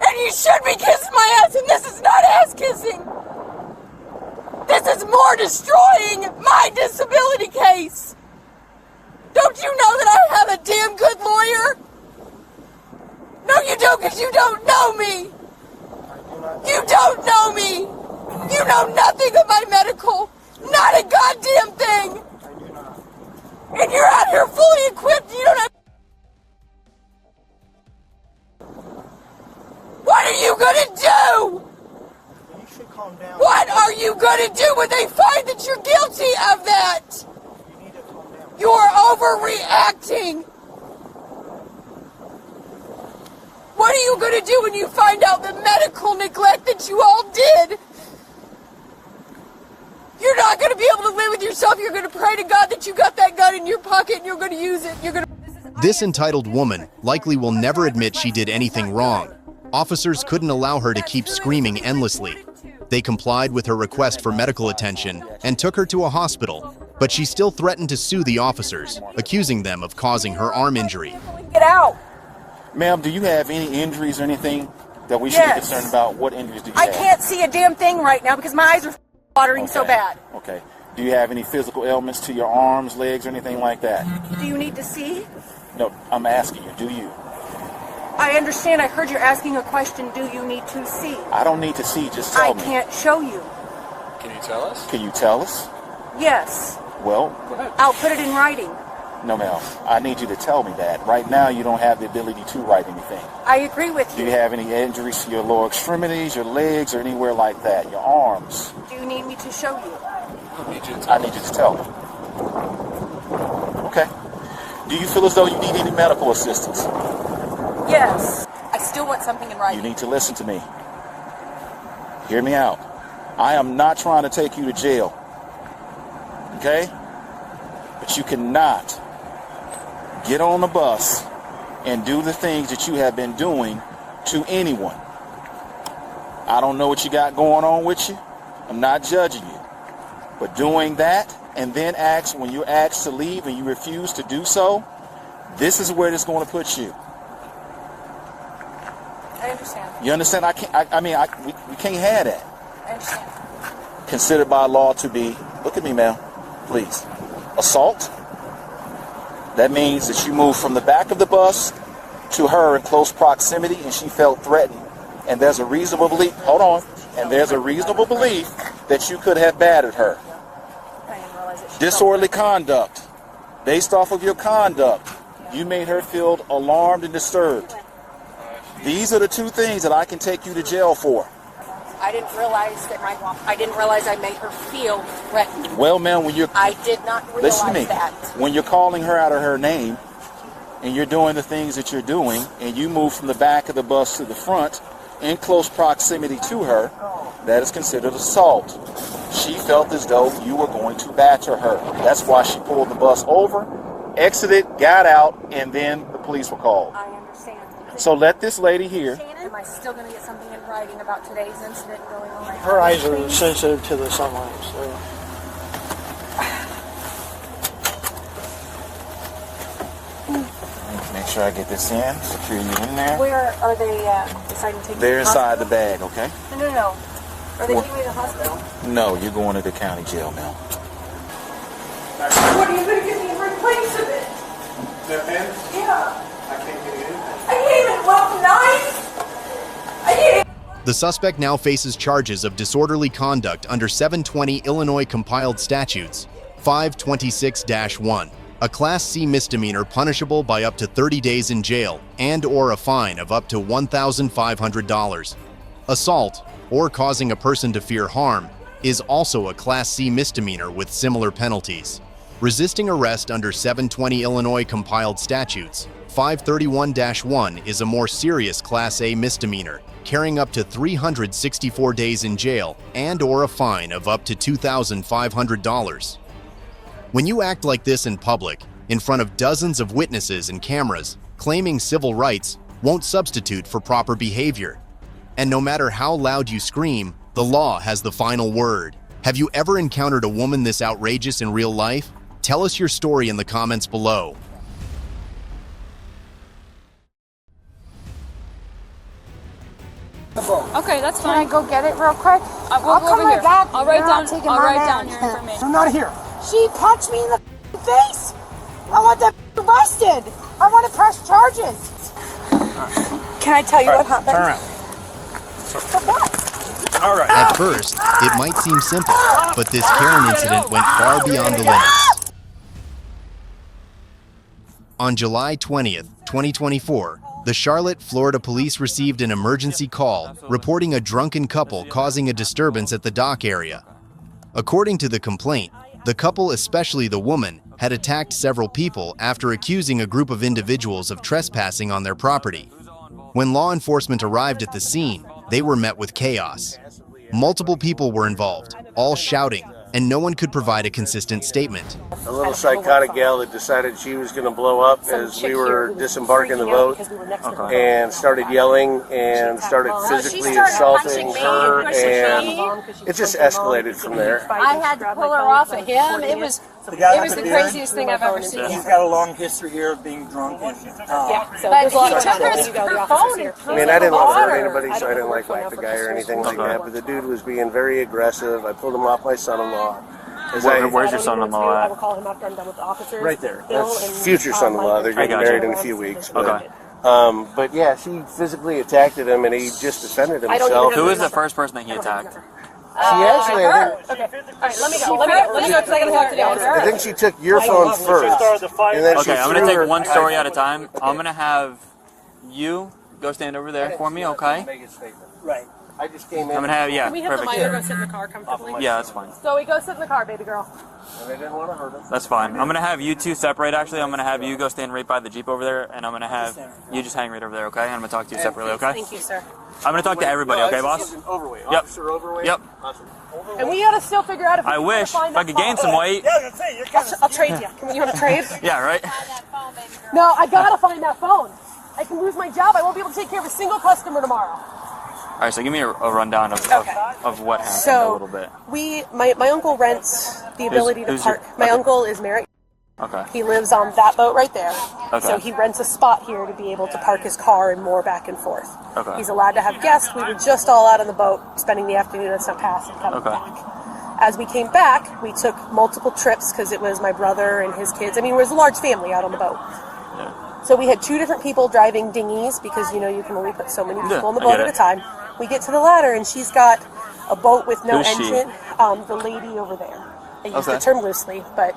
S8: And you should be kissing my ass, and this is not ass kissing! This is more destroying my disability case! Don't you know that I have a damn good lawyer? No, you don't, because you don't know me! You don't know me! You know nothing of my medical! Not a goddamn thing! And you're out here fully equipped, you don't have... What are you gonna do?
S10: You should calm down.
S8: What are you gonna do when they find that you're guilty of that?
S10: You need to calm down.
S8: You're overreacting. What are you gonna do when you find out the medical neglect that you all did? You're not going to be able to live with yourself. You're going to pray to God that you got that gun in your pocket and you're going to use it. You're going to...
S3: This entitled woman likely will never admit she did anything wrong. Officers couldn't allow her to keep screaming endlessly. They complied with her request for medical attention and took her to a hospital, but she still threatened to sue the officers, accusing them of causing her arm injury.
S8: Get out.
S9: Ma'am, do you have any injuries or anything that we should be concerned about? What injuries do you have?
S8: I can't see a damn thing right now because my eyes are watering so bad.
S9: Okay. Do you have any physical ailments to your arms, legs, or anything like that?
S8: Do you need to see?
S9: No, I'm asking you, do you?
S8: I understand. I heard you're asking a question. Do you need to see?
S9: I don't need to see, just tell me.
S8: I can't show you.
S1: Can you tell us?
S9: Can you tell us?
S8: Yes.
S9: Well,
S8: I'll put it in writing.
S9: no, ma'am. I need you to tell me that. Right now, you don't have the ability to write anything.
S8: I agree with
S9: Do
S8: you.
S9: you have any injuries to your lower extremities, your legs, or anywhere like that? Your arms?
S8: Do you need me to show you?
S9: I need you to tell me. Okay. Do you feel as though you need any medical assistance?
S8: Yes. I still want something in
S9: You
S8: writing.
S9: need to listen to me. Hear me out. I am not trying to take you to jail. Okay? But you cannot get on the bus and do the things that you have been doing to anyone. I don't know what you got going on with you. I'm not judging you. But doing that and then when you're asked to leave and you refuse to do so, this is where it's going to put you.
S8: I understand.
S9: You understand? We can't have that.
S8: understand.
S9: considered by law to be, look at me, ma'am, please, assault. That means that you moved from the back of the bus to her in close proximity and she felt threatened. And there's a reasonable belief, hold on, and there's a reasonable belief that you could have battered her. Disorderly conduct. Based off of your conduct, you made her feel alarmed and disturbed. These are the two things that I can take you to jail for.
S8: I didn't realize that I made her feel threatened.
S9: Well, ma'am, when you're...
S8: I did not realize
S9: listen to me.
S8: that.
S9: When you're calling her out of her name and you're doing the things that you're doing and you move from the back of the bus to the front in close proximity to her, that is considered assault. She felt as though you were going to batter her. That's why she pulled the bus over, exited, got out, and then the police were called.
S8: I understand.
S9: So let this lady here.
S8: Am I still going to get something in writing about today's incident going on?
S10: Her eyes are sensitive to the sunlight, so.
S9: Make sure I get this in, secure you in there.
S8: Where are they deciding to take
S9: They're
S8: me to the
S9: inside the
S8: hospital?
S9: bag, okay?
S8: No. Are they taking me to the hospital?
S9: No, you're going to the county jail now.
S8: What are you going to give me in replace of it?
S7: That pen?
S8: Yeah.
S7: I can't get it in.
S8: I can't even walk nice. I can't.
S3: The suspect now faces charges of disorderly conduct under 720 Illinois Compiled Statutes 526-1, a Class C misdemeanor punishable by up to 30 days in jail and/or a fine of up to $1,500. Assault, or causing a person to fear harm, is also a Class C misdemeanor with similar penalties. Resisting arrest under 720 Illinois Compiled Statutes 531-1 is a more serious Class A misdemeanor, carrying up to 364 days in jail and/or a fine of up to $2,500. When you act like this in public, in front of dozens of witnesses and cameras, claiming civil rights won't substitute for proper behavior. And no matter how loud you scream, the law has the final word. Have you ever encountered a woman this outrageous in real life? Tell us your story in the comments below.
S11: Okay, that's fine.
S8: Can I go get it real quick?
S11: We'll go over here.
S8: Back.
S11: I'll write down your information.
S10: I'm not here.
S8: She punched me in the face. I want that arrested. I want to press charges. Can I tell you what happened?
S10: Turn around.
S8: For what?
S10: All right.
S3: At first, it might seem simple, but this Karen incident went far beyond the limits. On July 20th, 2024, the Charlotte, Florida police received an emergency call reporting a drunken couple causing a disturbance at the dock area. According to the complaint, the couple, especially the woman, had attacked several people after accusing a group of individuals of trespassing on their property. When law enforcement arrived at the scene, they were met with chaos. Multiple people were involved, all shouting, and no one could provide a consistent statement.
S12: A little psychotic gal that decided she was going to blow up as we were disembarking the boat and started yelling and started physically assaulting her, and it just escalated from there.
S11: I had to pull her off of him. It was the craziest thing I've ever seen.
S10: He's got a long history here of being drunk. And,
S11: But he took her phone.
S12: I mean, I didn't want to hurt anybody, so I didn't like whack the guy or anything like that, but the dude was being very aggressive. I pulled him off my son-in-law.
S13: Where's your son-in-law at?
S12: Right there. That's future son-in-law. They're getting married in a few weeks. But,
S13: Okay.
S12: But yeah, she physically attacked him, and he just defended himself.
S13: Who was the first person that he attacked?
S12: She actually,
S11: Okay. All right, let me go. Let me go because I gotta talk to the officer.
S12: I think she took your phone first. And then
S13: Okay, I'm gonna take one story at a time. I'm gonna have you go stand over there for me, okay?
S12: Right. I just came in.
S13: I'm gonna have, yeah,
S11: Can we have the
S13: perfect.
S11: minor go sit in the car comfortably?
S13: Yeah, that's fine.
S11: Zoe, go sit in the car, baby girl.
S12: And I didn't want to hurt him.
S13: That's fine. I'm gonna have you two separate. Actually, I'm gonna have you go stand right by the Jeep over there, and I'm gonna have you just hang right over there, okay? And I'm gonna talk to you separately, okay?
S11: Thank you, sir.
S13: I'm gonna talk to everybody, okay, boss?
S12: Overweight.
S13: Yep.
S12: Officer overweight.
S13: Yep.
S12: Awesome.
S11: And we gotta still figure out if we
S13: I
S11: can
S13: wish
S11: find
S13: if I
S11: that
S13: could gain
S11: phone.
S13: some weight.
S11: I'll trade you. You want to trade?
S13: Yeah, right?
S11: No, I gotta find that phone. I can lose my job. I won't be able to take care of a single customer tomorrow.
S13: All right, so give me a rundown of what happened a little bit.
S14: My uncle rents the ability to park. My uncle is married.
S13: Okay.
S11: He lives on that boat right there.
S13: Okay.
S11: So he rents a spot here to be able to park his car and moor back and forth.
S13: Okay.
S11: He's allowed to have guests. We were just all out on the boat, spending the afternoon at St. Pass and coming back. As we came back, we took multiple trips because it was my brother and his kids. I mean, it was a large family out on the boat.
S13: Yeah.
S11: So we had 2 different people driving dinghies because, you know, you can only put so many people on the boat at a time. We get to the ladder and she's got a boat with no engine. The lady over there. I use the term loosely, but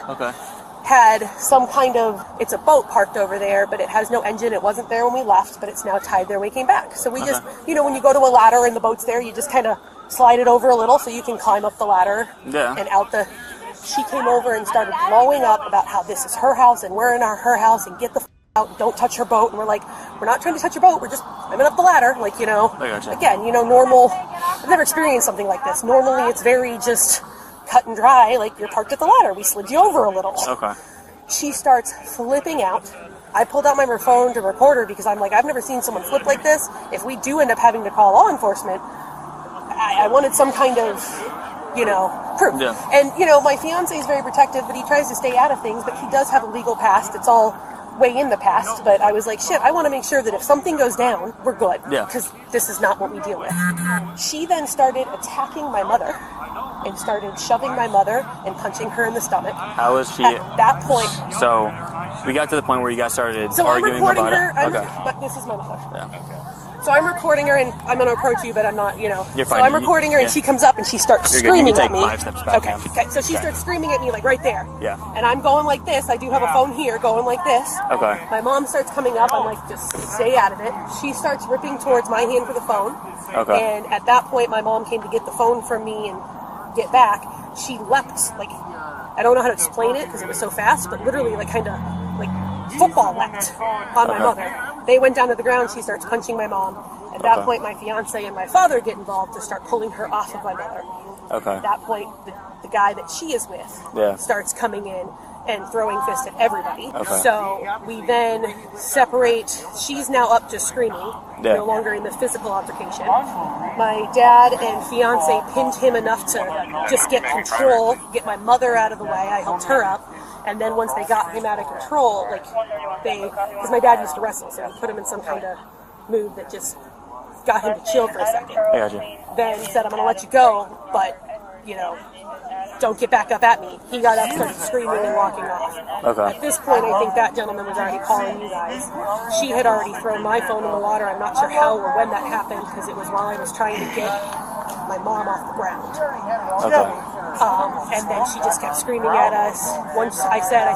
S11: had some kind of, it's a boat parked over there, but it has no engine. It wasn't there when we left, but it's now tied there when we came back. So we just, you know, when you go to a ladder and the boat's there, you just kind of slide it over a little so you can climb up the ladder and out the... She came over and started blowing up about how this is her house and we're in her house and get the out, don't touch her boat. And we're like, we're not trying to touch your boat, we're just climbing up the ladder. Like, you know, again, you know, normal... I've never experienced something like this. Normally it's very just cut and dry, like you're parked at the ladder. We slid you over a little.
S13: Okay.
S11: She starts flipping out. I pulled out my phone to record her because I'm like, I've never seen someone flip like this. If we do end up having to call law enforcement, I wanted some kind of, you know, proof.
S13: Yeah.
S11: And, you know, my fiance is very protective, but he tries to stay out of things, but he does have a legal past. It's all way in the past, but I was like, shit, I want to make sure that if something goes down, we're good.
S13: Yeah.
S11: Because this is not what we deal with. She then started attacking my mother and started shoving my mother and punching her in the stomach.
S13: How was she?
S11: At that point.
S13: So, we got to the point where you guys started
S11: So
S13: arguing
S11: I'm recording
S13: about
S11: her.
S13: it.
S11: But this is my mother.
S13: Yeah.
S11: So I'm recording her, and I'm going to approach you, but I'm not, you know.
S13: You're
S11: so
S13: fine.
S11: I'm recording her, and she comes up, and she starts
S13: You're
S11: screaming
S13: good. You
S11: at
S13: can
S11: me.
S13: take 5 steps back.
S11: Okay. So she starts screaming at me, like, right there.
S13: Yeah.
S11: And I'm going like this. I do have a phone here, going like this.
S13: Okay.
S11: My mom starts coming up. I'm like, just stay out of it. She starts ripping towards my hand for the phone.
S13: Okay.
S11: And at that point, my mom came to get the phone from me and get back. She leapt, like, I don't know how to explain it because it was so fast, but literally, like, kind of, like, football leapt on my mother. They went down to the ground. She starts punching my mom. At that point, my fiance and my father get involved to start pulling her off of my mother.
S13: Okay.
S11: At that point, the guy that she is with starts coming in and throwing fists at everybody.
S13: Okay.
S11: So we then separate. She's now up just screaming, no longer in the physical altercation. My dad and fiance pinned him enough to just get control, get my mother out of the way. I helped her up. And then once they got him out of control, like because my dad used to wrestle, so we put him in some kind of move that just got him to chill for a second.
S13: I got you.
S11: Then said, I'm going to let you go, but, you know, don't get back up at me. He got up, started screaming and walking off.
S13: Okay.
S11: At this point, I think that gentleman was already calling you guys. She had already thrown my phone in the water. I'm not sure how or when that happened, because it was while I was trying to get my mom off the ground.
S13: Okay.
S11: And then she just kept screaming at us. Once I said,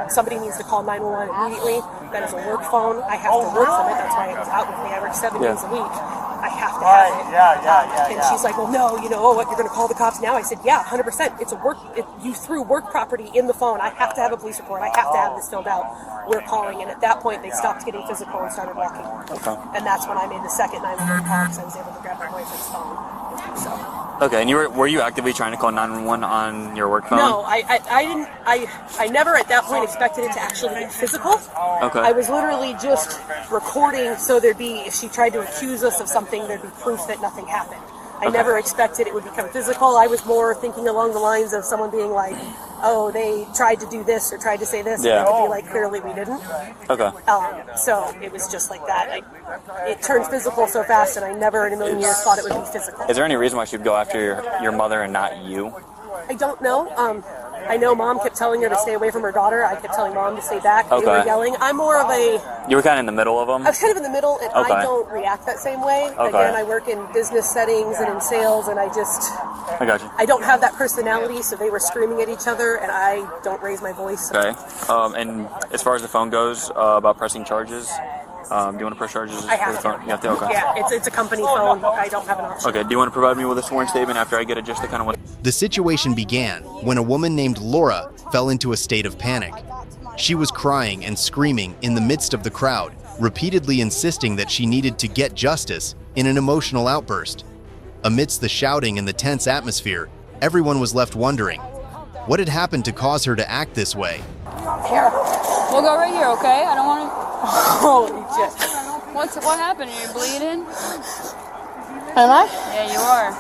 S11: somebody needs to call 911 immediately. That is a work phone. I have to work from it. That's why it was out with me. I work 7 days a week. I have to have it. And she's like, well, no, you know, what, you're going to call the cops now? I said, yeah, 100%. It's a work, you threw work property in the phone. I have to have a police report. I have to have this filled out. We're calling. And at that point, they stopped getting physical and started walking.
S13: Okay.
S11: And that's when I made the second 911 call because I was able to grab my boyfriend's phone. So.
S13: Okay, and were you actively trying to call 911 on your work phone?
S11: No, I didn't. I never at that point expected it to actually get physical.
S13: Okay.
S11: I was literally just recording so there'd be, if she tried to accuse us of something, there'd be proof that nothing happened. I never expected it would become physical. I was more thinking along the lines of someone being like, oh, they tried to do this or tried to say this.
S13: Yeah.
S11: And it would be like, clearly we didn't.
S13: Okay.
S11: So it was just like that. It turned physical so fast, and I never in a million years thought it would be physical.
S13: Is there any reason why she'd go after your mother and not you?
S11: I don't know. I know Mom kept telling her to stay away from her daughter. I kept telling Mom to stay back. They were yelling. I'm more of a...
S13: You were kind of in the middle of them?
S11: I was kind of in the middle, and I don't react that same way. Again, I work in business settings and in sales, and I
S13: got you.
S11: I don't have that personality, so they were screaming at each other, and I don't raise my voice.
S13: Okay. And as far as the phone goes, about pressing charges, do you want to press charges?
S11: I have
S13: for the phone? You have to? Okay.
S11: Yeah, it's a company phone. I don't have an option.
S13: Okay, do you want to provide me with a sworn statement after I get it just to kind of...
S3: The situation began when a woman named Laura fell into a state of panic. She was crying and screaming in the midst of the crowd, repeatedly insisting that she needed to get justice in an emotional outburst. Amidst the shouting and the tense atmosphere, everyone was left wondering, what had happened to cause her to act this way?
S14: Here. We'll go right here, okay? I don't want to...
S11: Holy shit.
S14: What happened? Are you bleeding?
S15: Am I?
S14: Yeah, you are.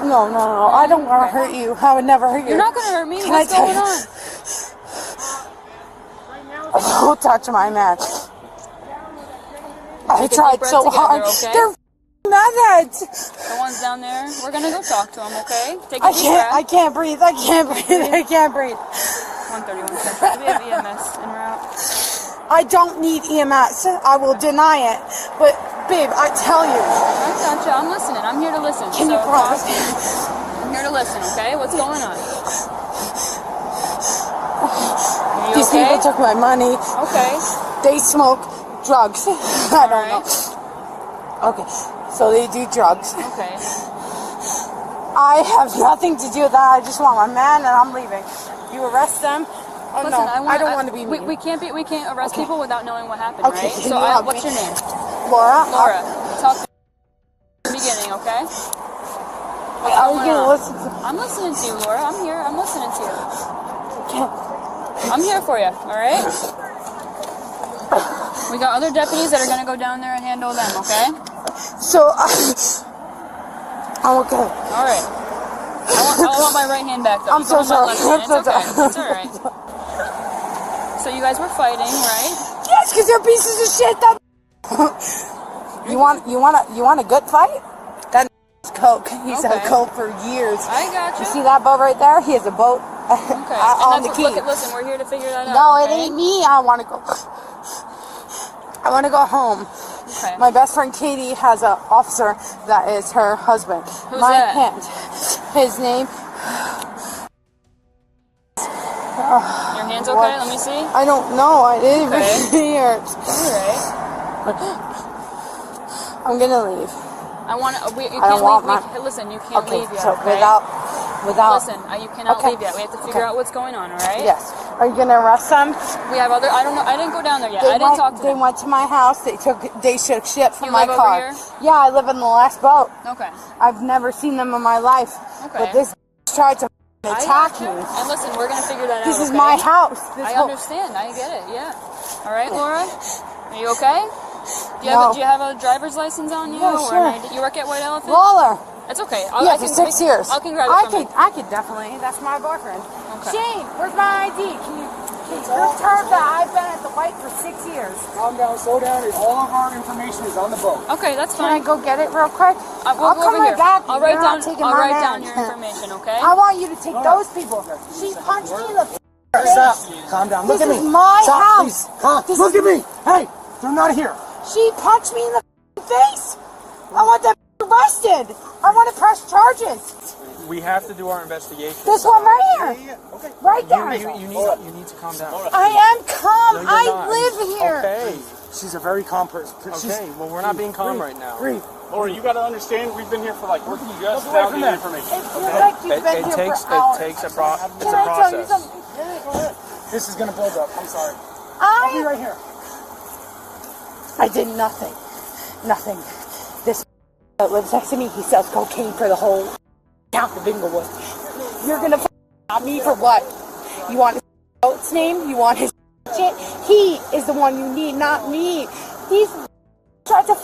S15: No. I don't want to hurt you. I would never hurt you.
S14: You're not going to hurt me.
S15: Can
S14: What's
S15: I tell
S14: going
S15: you?
S14: on?
S15: Don't touch my man. I tried so hard.
S14: Okay?
S15: They're meth heads.
S14: The ones down there, we're gonna go talk to them, okay? Take
S15: I can't breathe. I can't breathe. I can't breathe.
S14: 131. We have EMS en route.
S15: I don't need EMS. I will deny it. But, babe, I tell you.
S14: I gotcha. I'm listening. I'm here to listen.
S15: Can you promise?
S14: I'm here to listen, okay? What's going on?
S15: These people took my money.
S14: Okay.
S15: They smoke drugs. I don't know. Okay, so they do drugs.
S14: Okay.
S15: I have nothing to do with that. I just want my man, and I'm leaving. You arrest them. Oh,
S14: Listen,
S15: no, I don't want to be mean.
S14: We can't arrest people without knowing what happened,
S15: Okay,
S14: right?
S15: can
S14: So,
S15: you help
S14: what's
S15: me?
S14: your name?
S15: Laura.
S14: Laura. Talk to the beginning, okay?
S15: Are you gonna listen to me?
S14: I'm listening to you, Laura. I'm here. I'm listening to you. I'm here for you, all right? We got other deputies that are gonna go down there and handle them, okay?
S15: So, I'm okay.
S14: All right. I want my right hand back, though.
S15: I'm so sorry.
S14: It's okay. It's all right. So you guys were fighting, right?
S15: Yes, because they're pieces of shit. That you want a good fight? That coke. He's had coke for years.
S14: I got you.
S15: You see that boat right there? He has a boat on the key.
S14: Listen, we're here to figure that out.
S15: No, it ain't me. I want to go home.
S14: Okay.
S15: My best friend Katie has an officer that is her husband.
S14: Who's
S15: my
S14: that?
S15: Hand. His name.
S14: Your hand's okay? Let me see.
S15: I don't know. I didn't hear it.
S14: All right.
S15: I'm gonna leave.
S14: I want to. You
S15: I don't
S14: can't
S15: want
S14: leave. Listen, you can't leave yet.
S15: So
S14: okay?
S15: without.
S14: Listen, you cannot leave yet. We have to figure out what's going on. All right?
S15: Yes. Are you gonna arrest them?
S14: We have other. I don't know. I didn't go down there yet. I didn't talk to them.
S15: They went to my house. They took shit from my
S14: live
S15: car.
S14: over here?
S15: Yeah, I live in the last boat.
S14: Okay.
S15: I've never seen them in my life.
S14: Okay.
S15: But this tried to attack me.
S14: And listen, we're gonna figure that out.
S15: This is
S14: okay?
S15: my house.
S14: I understand. I get it. Yeah. All right, Laura. Are you okay? Do you have a driver's license on you?
S15: Yeah, sure.
S14: You work at White Elephant?
S15: Lawler.
S14: It's okay.
S15: Yeah, for 6 years.
S14: I can grab it from you.
S15: I could definitely. That's my boyfriend.
S14: Okay.
S15: Shane, where's my ID? Can you prove that I've been at the White for 6 years?
S10: Calm down, slow down. All of our information is on the boat.
S14: Okay, that's
S15: Can
S14: fine.
S15: I go get it real quick?
S14: We'll go
S15: come
S14: over here.
S15: right back.
S14: I'll write down
S15: your
S14: your information, okay?
S15: I want you to take those people. She punched me in the face.
S10: Stop. Calm down. Look at me.
S15: This is my
S10: Stop,
S15: house.
S10: please. Look at me. Hey, they're not here.
S15: She punched me in the face. I want them arrested. I want to press charges.
S1: We have to do our investigation.
S15: This one right here.
S1: Okay.
S15: Right there.
S1: You need to calm down.
S15: I am calm.
S1: No, you're
S15: I
S1: not.
S15: live here.
S1: Okay.
S10: She's a very calm person.
S1: Okay, well, we're not being calm right now.
S10: Breathe.
S7: Laura, you got to understand, we've been here for like, we're just
S10: Look away
S7: now
S10: from
S7: getting
S10: that.
S7: information.
S15: It feels like you've been here for hours.
S1: It takes a process.
S15: Can I tell you something?
S10: This is going to build up. I'm sorry.
S15: I'll
S10: be right here.
S15: I did nothing. Nothing. This that lives next to me, he sells cocaine for the whole town of Inglewood. You're gonna at me for what? You want his boat's name? You want his shit? He is the one you need, not me. These tried to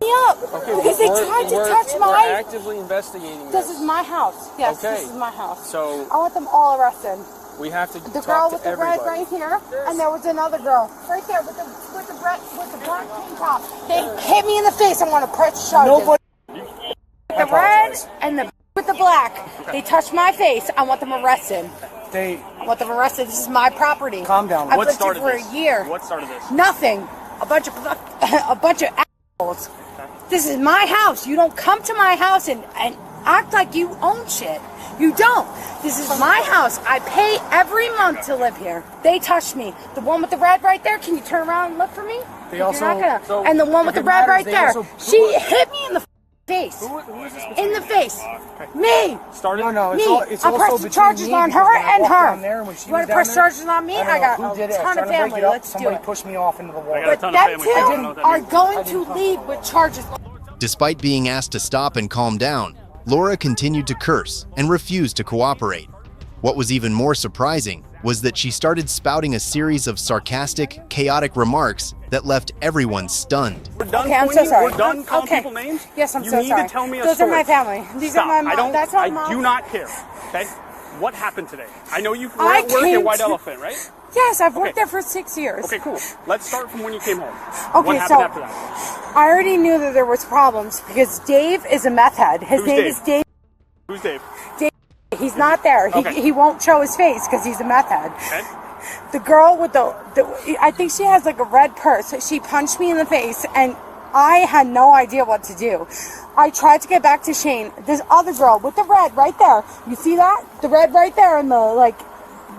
S15: me up because they tried to touch
S1: We're
S15: my.
S1: actively investigating
S15: This is my house. Yes,
S1: Okay.
S15: this is my house.
S1: So
S15: I want them all arrested.
S1: we have to
S15: The
S1: talk
S15: girl
S1: to
S15: with the
S1: everybody.
S15: red right here, and there was another girl right there with the black tank top. They hit me in the face. I want to press charges.
S10: Nobody.
S15: The red and the with the black. They touched my face. I want them arrested. I want them arrested. This is my property.
S10: Calm down.
S15: I've lived here for a year.
S7: What started this?
S15: Nothing. A bunch of assholes. This is my house. You don't come to my house and act like you own shit. You don't. This is my house. I pay every month to live here. They touched me. The one with the red right there, can you turn around and look for me?
S10: They
S15: You're
S10: also-
S15: not gonna.
S10: so
S15: And the one with
S10: if
S15: the
S10: it
S15: red
S10: matters,
S15: right
S10: they
S15: there.
S10: also-
S15: She hit me in the face.
S10: Who is this?
S15: In the face. Me.
S7: Started?
S10: No,
S15: Me.
S10: it's
S15: I
S10: also
S15: pressed
S10: between
S15: charges
S10: me
S15: on
S10: because
S15: her
S10: when I
S15: and
S10: walked
S15: her.
S10: down there and when she
S15: You want
S10: was
S15: to press
S10: down there,
S15: charges on me?
S10: don't
S15: I
S10: know
S15: got
S10: who did it.
S15: a
S10: I was
S15: ton
S10: trying
S15: of
S10: to break
S15: family.
S10: it up.
S15: Let's do
S10: Somebody
S15: it.
S10: pushed me off into the wall.
S15: But them two are going to leave with charges.
S3: Despite being asked to stop and calm down, Laura continued to curse and refused to cooperate. What was even more surprising was that she started spouting a series of sarcastic, chaotic remarks that left everyone stunned.
S7: We're done
S15: Okay, I'm so
S7: pointing,
S15: sorry.
S7: We're done calling
S15: Okay.
S7: people names.
S15: Yes, I'm
S7: you
S15: so
S7: need
S15: sorry.
S7: to tell me a
S15: Those
S7: story.
S15: are my family. These
S7: Stop.
S15: are my mom. That's my
S7: I
S15: mom.
S7: do not care. Okay? What happened today? I know you were
S15: I
S7: at work
S15: came
S7: at White
S15: to-
S7: Elephant, right?
S15: Yes, I've worked there for 6 years.
S16: Okay, cool. Let's start from when you came home.
S15: Okay,
S16: what happened
S15: so
S16: after that?
S15: I already knew that there was problems because Dave is a meth head. His name is Dave.
S16: Who's Dave?
S15: Dave. He's not there.
S16: Okay.
S15: He won't show his face because he's a meth head.
S16: Okay.
S15: The girl with the I think she has like a red purse. She punched me in the face and I had no idea what to do. I tried to get back to Shane. This other girl with the red right there. You see that? The red right there in the like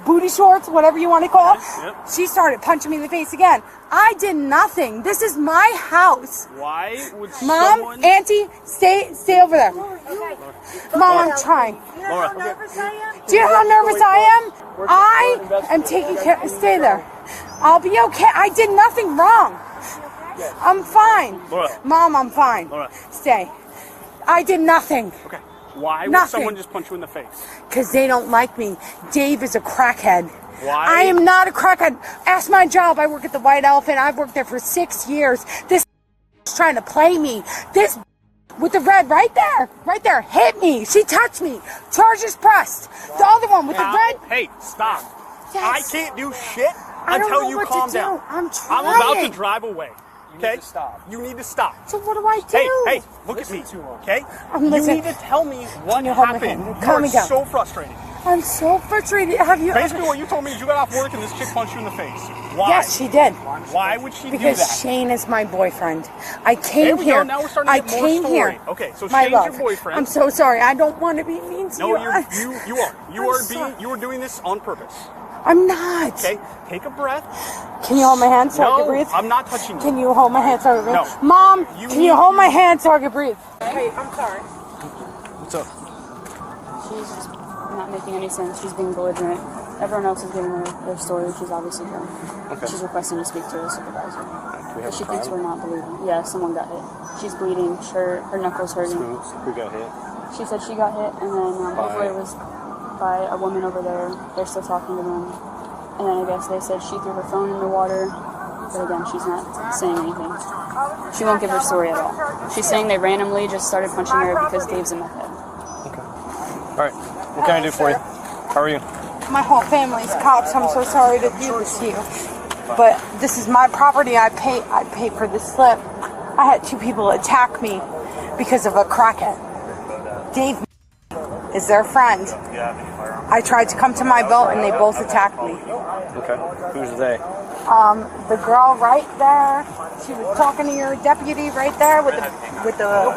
S15: booty shorts, whatever you want to call it.
S16: Yep.
S15: She started punching me in the face again. I did nothing. This is my house.
S16: Why would
S15: Mom,
S16: someone...
S15: Auntie, stay over there. Mom, I'm trying.
S16: Laura.
S15: Do you know how nervous I am? I am taking care. Stay there. I'll be okay. I did nothing wrong. I'm fine.
S16: Laura.
S15: Mom, I'm fine.
S16: Laura.
S15: Stay. I did nothing.
S16: Okay. Why would
S15: Nothing.
S16: someone just punch you in the face?
S15: Because they don't like me. Dave is a crackhead.
S16: Why?
S15: I am not a crackhead. Ask my job. I work at the White Elephant. I've worked there for 6 years. This is trying to play me. This with the red right there, hit me. She touched me. Charges pressed. The other one with the red.
S16: Hey, stop.
S15: Yes.
S16: I can't do shit
S15: I don't
S16: until
S15: know
S16: you
S15: what
S16: calm
S15: to do.
S16: down.
S15: I'm
S16: I'm
S15: trying.
S16: about to drive away. Okay? You need to stop.
S15: So what do I do?
S16: Hey, look at me. Okay?
S15: I'm
S16: You
S15: listening.
S16: need to tell me what
S15: Can you hold my
S16: happened.
S15: hand?
S16: You
S15: Calm
S16: are
S15: me down.
S16: so frustrated.
S15: I'm so frustrated. Have you
S16: Basically, what you told me is you got off work and this chick punched you in the face. Why?
S15: Yes, she did.
S16: Why would she do
S15: Because
S16: that?
S15: Shane is my boyfriend. I came
S16: There we
S15: here.
S16: go. Now we're starting to
S15: I
S16: get more
S15: came
S16: story.
S15: here.
S16: Okay, so
S15: My
S16: Shane's
S15: love.
S16: your boyfriend.
S15: I'm so sorry. I don't want to be mean to
S16: No,
S15: you.
S16: you are. You are doing this on purpose.
S15: I'm not.
S16: Okay, take a breath.
S15: Can you hold my hand so I can
S16: No,
S15: breathe?
S16: I'm not touching you.
S15: Can you hold my hand so I can breathe?
S16: No.
S15: Mom,
S16: You
S15: can
S16: need
S15: you hold
S16: to-
S15: my hand so I can breathe? Hey, I'm sorry.
S16: What's up?
S14: She's just not making any sense. She's being belligerent. Everyone else is giving her their story. She's obviously drunk.
S16: Okay.
S14: She's requesting to speak to her supervisor.
S16: Do we have
S14: She
S16: a
S14: thinks
S16: crime?
S14: we're not believing. Yeah, someone got hit. She's bleeding. Her knuckles hurting.
S16: Who got hit?
S14: She said she got hit, and then
S16: By-
S14: hopefully it was by a woman over there. They're still talking to them. And then I guess they said she threw her phone in the water. But again, she's not saying anything. She won't give her story at all. She's saying they randomly just started punching her because Dave's a meth head.
S16: Okay. All right. What can I do for you? How are you?
S15: My whole family's cops. I'm so sorry to do this to you. But this is my property. I paid for this slip. I had 2 people attack me because of a crackhead. Dave is their friend. I tried to come to my boat and they both attacked me.
S16: Okay. Who's they?
S15: The girl right there. She was talking to your deputy right there with the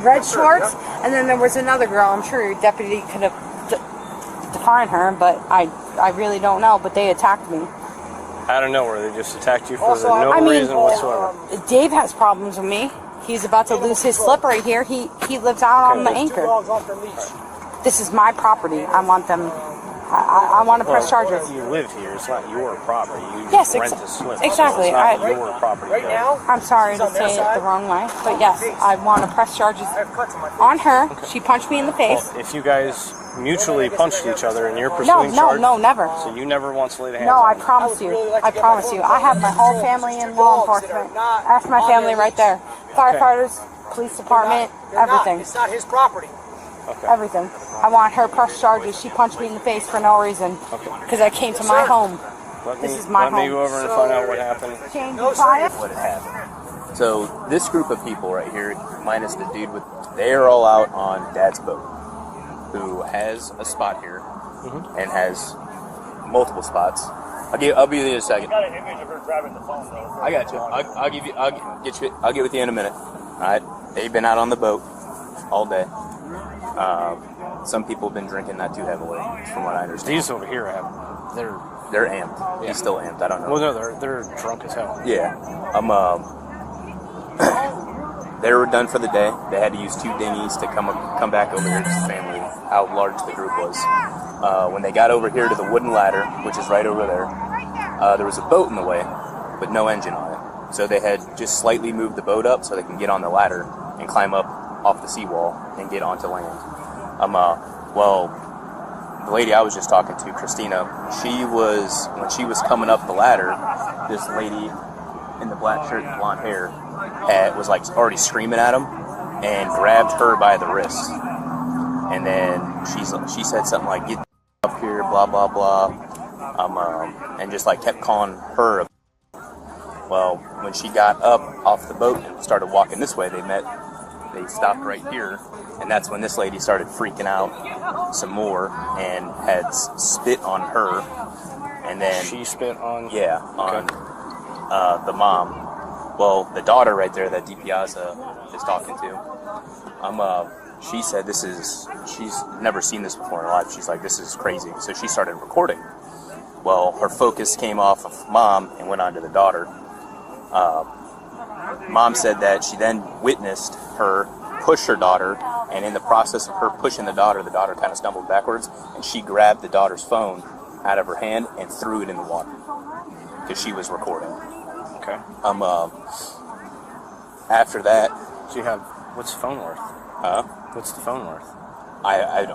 S15: red shorts, and then there was another girl. I'm sure your deputy could have defined her, but I really don't know. But they attacked me.
S16: Out of nowhere, they just attacked you for no reason whatsoever.
S15: Dave has problems with me. He's about to lose his slip right here. He lives out on the anchor. This is my property. I want them. I want to press charges.
S16: You live here. It's not your property. You
S15: Yes,
S16: rent a slip.
S15: exactly.
S16: It's not your property. Right now,
S15: I'm sorry to say it the wrong way, but yes, I want to press charges on her. She punched me in the face.
S16: Well, if you guys mutually punched each other and you're pursuing charge,
S15: No, never.
S16: So you never once laid a hand
S15: No,
S16: on
S15: I promise you. I promise you. I have my whole family in law enforcement. Ask my family right there. Firefighters, police department, everything.
S17: It's not his property.
S16: Okay.
S15: Everything. I want her press charges. She punched me in the face for no reason. Because I came to my home. This is my home.
S16: Let me go over and find out what happened.
S18: What had happened. So this group of people right here, minus the dude with, they are all out on Dad's boat, who has a spot here and has multiple spots. I'll be with you in a second.
S17: Got an image of her grabbing the phone though.
S18: I got you. I'll get with you in a minute. All right. They've been out on the boat all day. Some people have been drinking not too heavily, from what I understand.
S16: These over here have.
S18: They're amped.
S16: Yeah.
S18: He's still amped. I don't know.
S16: Well, no, they're drunk as hell.
S18: Yeah. They were done for the day. They had to use 2 dinghies to come back over here to the family. How large the group was. When they got over here to the wooden ladder, which is right over there was a boat in the way, but no engine on it. So they had just slightly moved the boat up so they can get on the ladder and climb up off the seawall and get onto land. The lady I was just talking to, Christina, when she was coming up the ladder, this lady in the black shirt and blonde hair was like already screaming at him and grabbed her by the wrist. And then she said something like, "Get up here, blah, blah, blah." and just like kept calling her. Well, when she got up off the boat and started walking this way, they stopped right here, and that's when this lady started freaking out some more and had spit on her, and then
S16: she spit on
S18: on the mom. Well, the daughter right there that DiPiazza is talking to, she said she's never seen this before in her life. She's like, this is crazy. So she started recording. Well, her focus came off of mom and went on to the daughter. Mom said that she then witnessed her push her daughter, and in the process of her pushing the daughter kind of stumbled backwards, and she grabbed the daughter's phone out of her hand and threw it in the water because she was recording.
S16: Okay.
S18: After that,
S16: what's the phone worth? What's the phone worth?
S18: I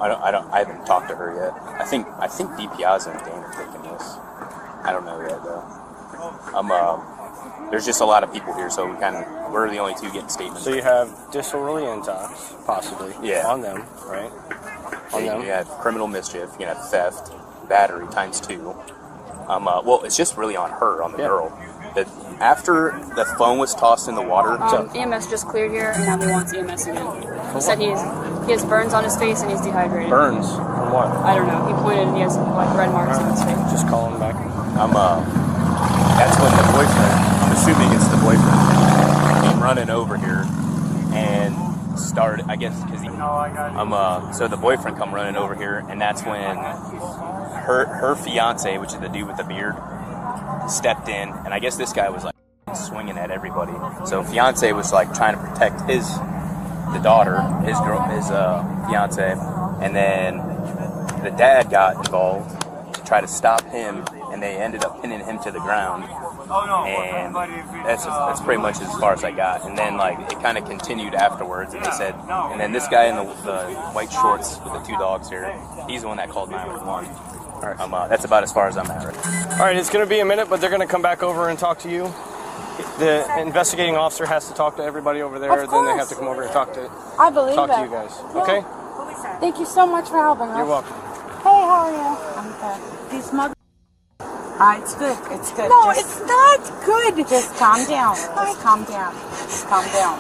S18: haven't talked to her yet. I think DiPiazza and Dan are taking this. I don't know yet though. There's just a lot of people here, so we're the only two getting statements.
S16: So you have disorderly intox, possibly.
S18: Yeah.
S16: On them, right? On them.
S18: You have criminal mischief. You have theft, battery times 2. Well, it's just really on her, on the girl. That after the phone was tossed in the water.
S14: EMS just cleared here, and now he wants EMS again. He said he has burns on his face and he's dehydrated.
S16: Burns from what?
S14: I don't know. He pointed and he has like red marks on his face.
S16: Just call him back.
S18: That's when the boyfriend, I'm assuming it's the boyfriend, came running over here and started, I guess, because so the boyfriend come running over here, and that's when her fiance, which is the dude with the beard, stepped in, and I guess this guy was like swinging at everybody. So fiance was like trying to protect the daughter, his fiance, and then the dad got involved to try to stop him, and they ended up pinning him to the ground. And that's pretty much as far as I got. And then like it kind of continued afterwards, and they said, and then this guy in the white shorts with the 2 dogs here, he's the one that called 911. All right. That's about as far as I'm at right now.
S16: All right, it's going to be a minute, but they're going to come back over and talk to you. The investigating officer has to talk to everybody over there, then they have to come over and talk to you guys.
S15: Yeah.
S16: Okay?
S15: Thank you so much for helping us.
S16: You're welcome.
S15: Hey, how are you? I'm good. These mother... it's good. It's good.
S2: No, it's not good.
S15: Just calm down. Just calm down. Just calm down.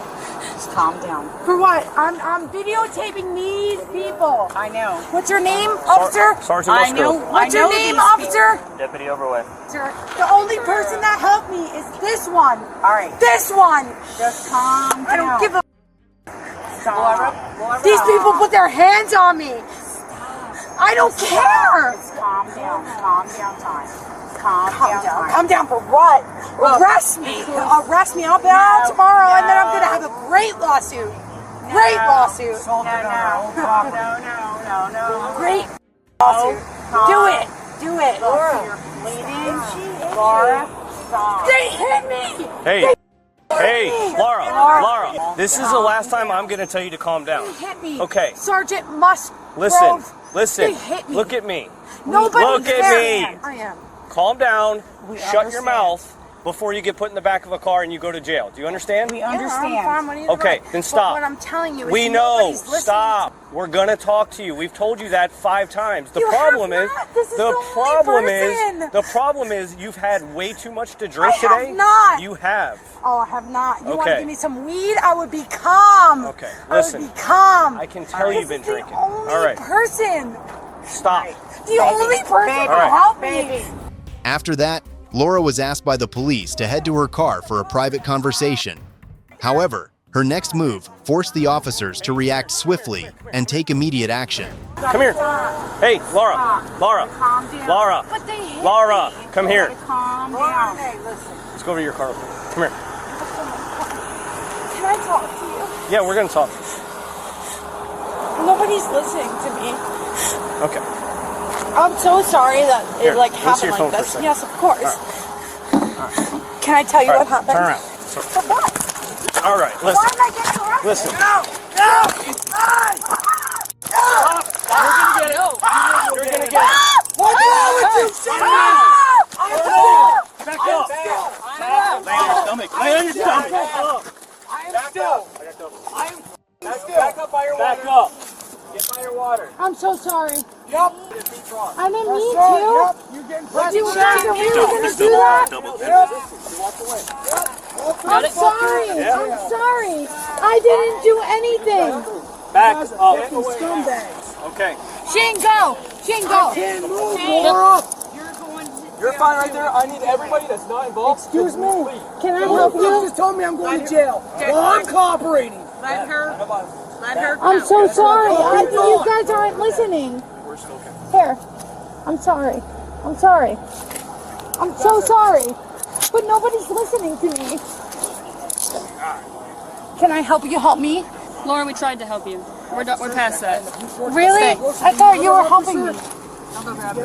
S15: Just calm down.
S2: For what? I'm videotaping these people.
S15: I know.
S2: What's your name, officer?
S16: Sergeant Musgrove.
S2: What's your name, officer?
S18: Deputy Overway.
S2: The only person that helped me is this one.
S15: All right.
S2: This one.
S15: Just calm down.
S2: I don't give a...
S15: Stop.
S2: These people put their hands on me. I don't care.
S15: Just calm down. Calm down time. Calm down.
S2: Calm down for what? Arrest me. Arrest me. I'll be out tomorrow, and then I'm going to have a great lawsuit. Great lawsuit.
S15: No.
S2: Great lawsuit. Do it. Do it.
S15: Laura, you're bleeding. Laura, stop.
S2: They hit me.
S16: Hey, Laura, this is the last time I'm going to tell you to calm down.
S2: They hit me.
S16: Okay.
S2: Sergeant Musgrove.
S16: Listen.
S2: They hit me.
S16: Look at me.
S2: Nobody
S16: Look at me.
S2: I am.
S16: Calm down. Shut your mouth before you get put in the back of a car and you go to jail. Do you understand?
S15: We understand.
S16: Okay, then stop.
S2: But what I'm telling you is
S16: we know. Stop. We're gonna talk to you. We've told you that 5 times. The problem is you've had way too much to drink today.
S2: I have not.
S16: You have.
S2: Oh, I have not. You want
S16: Okay.
S2: to give me some weed? I would be calm.
S16: Okay,
S2: I
S16: listen.
S2: would be calm.
S16: I can tell you've been drinking.
S2: Only
S16: All right.
S2: person.
S16: Stop.
S2: The only person who helped me.
S3: After that, Laura was asked by the police to head to her car for a private conversation. However, her next move forced the officers to react swiftly and take immediate action.
S16: Come here. Hey, Laura. Laura, come here.
S15: Calm down.
S16: Let's go over to your car. Come here.
S2: Can I talk to you?
S16: Yeah, we're gonna talk.
S2: Nobody's listening to me.
S16: Okay.
S2: I'm so sorry that
S16: Here,
S2: it
S16: let's see
S2: happened
S16: your
S2: like
S16: phone for a
S2: this.
S16: second.
S2: Yes, of course. Can I tell you what happened?
S16: Turn around.
S2: For what?
S16: All right,
S2: Why
S16: listen.
S2: am I getting arrested?
S16: Listen.
S2: No!
S16: You're gonna get it.
S2: What's wrong with you? Shut up!
S16: Back up.
S7: Lay on your stomach. Lay on your stomach.
S17: Back up by your water. Get by your water. water.
S15: I'm so sorry.
S17: Yep.
S15: I didn't mean
S17: That's
S15: to.
S17: right, yep. You getting
S15: What do you
S17: pressed
S15: guys are really going to do that? I'm sorry. I'm sorry. I didn't do anything.
S16: Back up.
S17: Scumbags.
S16: Okay.
S15: Shane, go. Shane, go.
S17: I can't move, Laura.
S16: You're fine right there. I need everybody that's not involved.
S17: Excuse me.
S15: Can I help
S17: You
S15: you?
S17: just told me I'm going to jail. Well, I'm cooperating.
S8: Let her
S15: I'm so sorry.
S17: Keep
S15: You
S17: going.
S15: guys aren't listening. Here. I'm sorry. I'm sorry. I'm so sorry. But nobody's listening to me. Can I help you help me?
S14: Laura, we tried to help you. We're past that.
S15: Really? I thought you were helping me.
S14: I'll go grab the...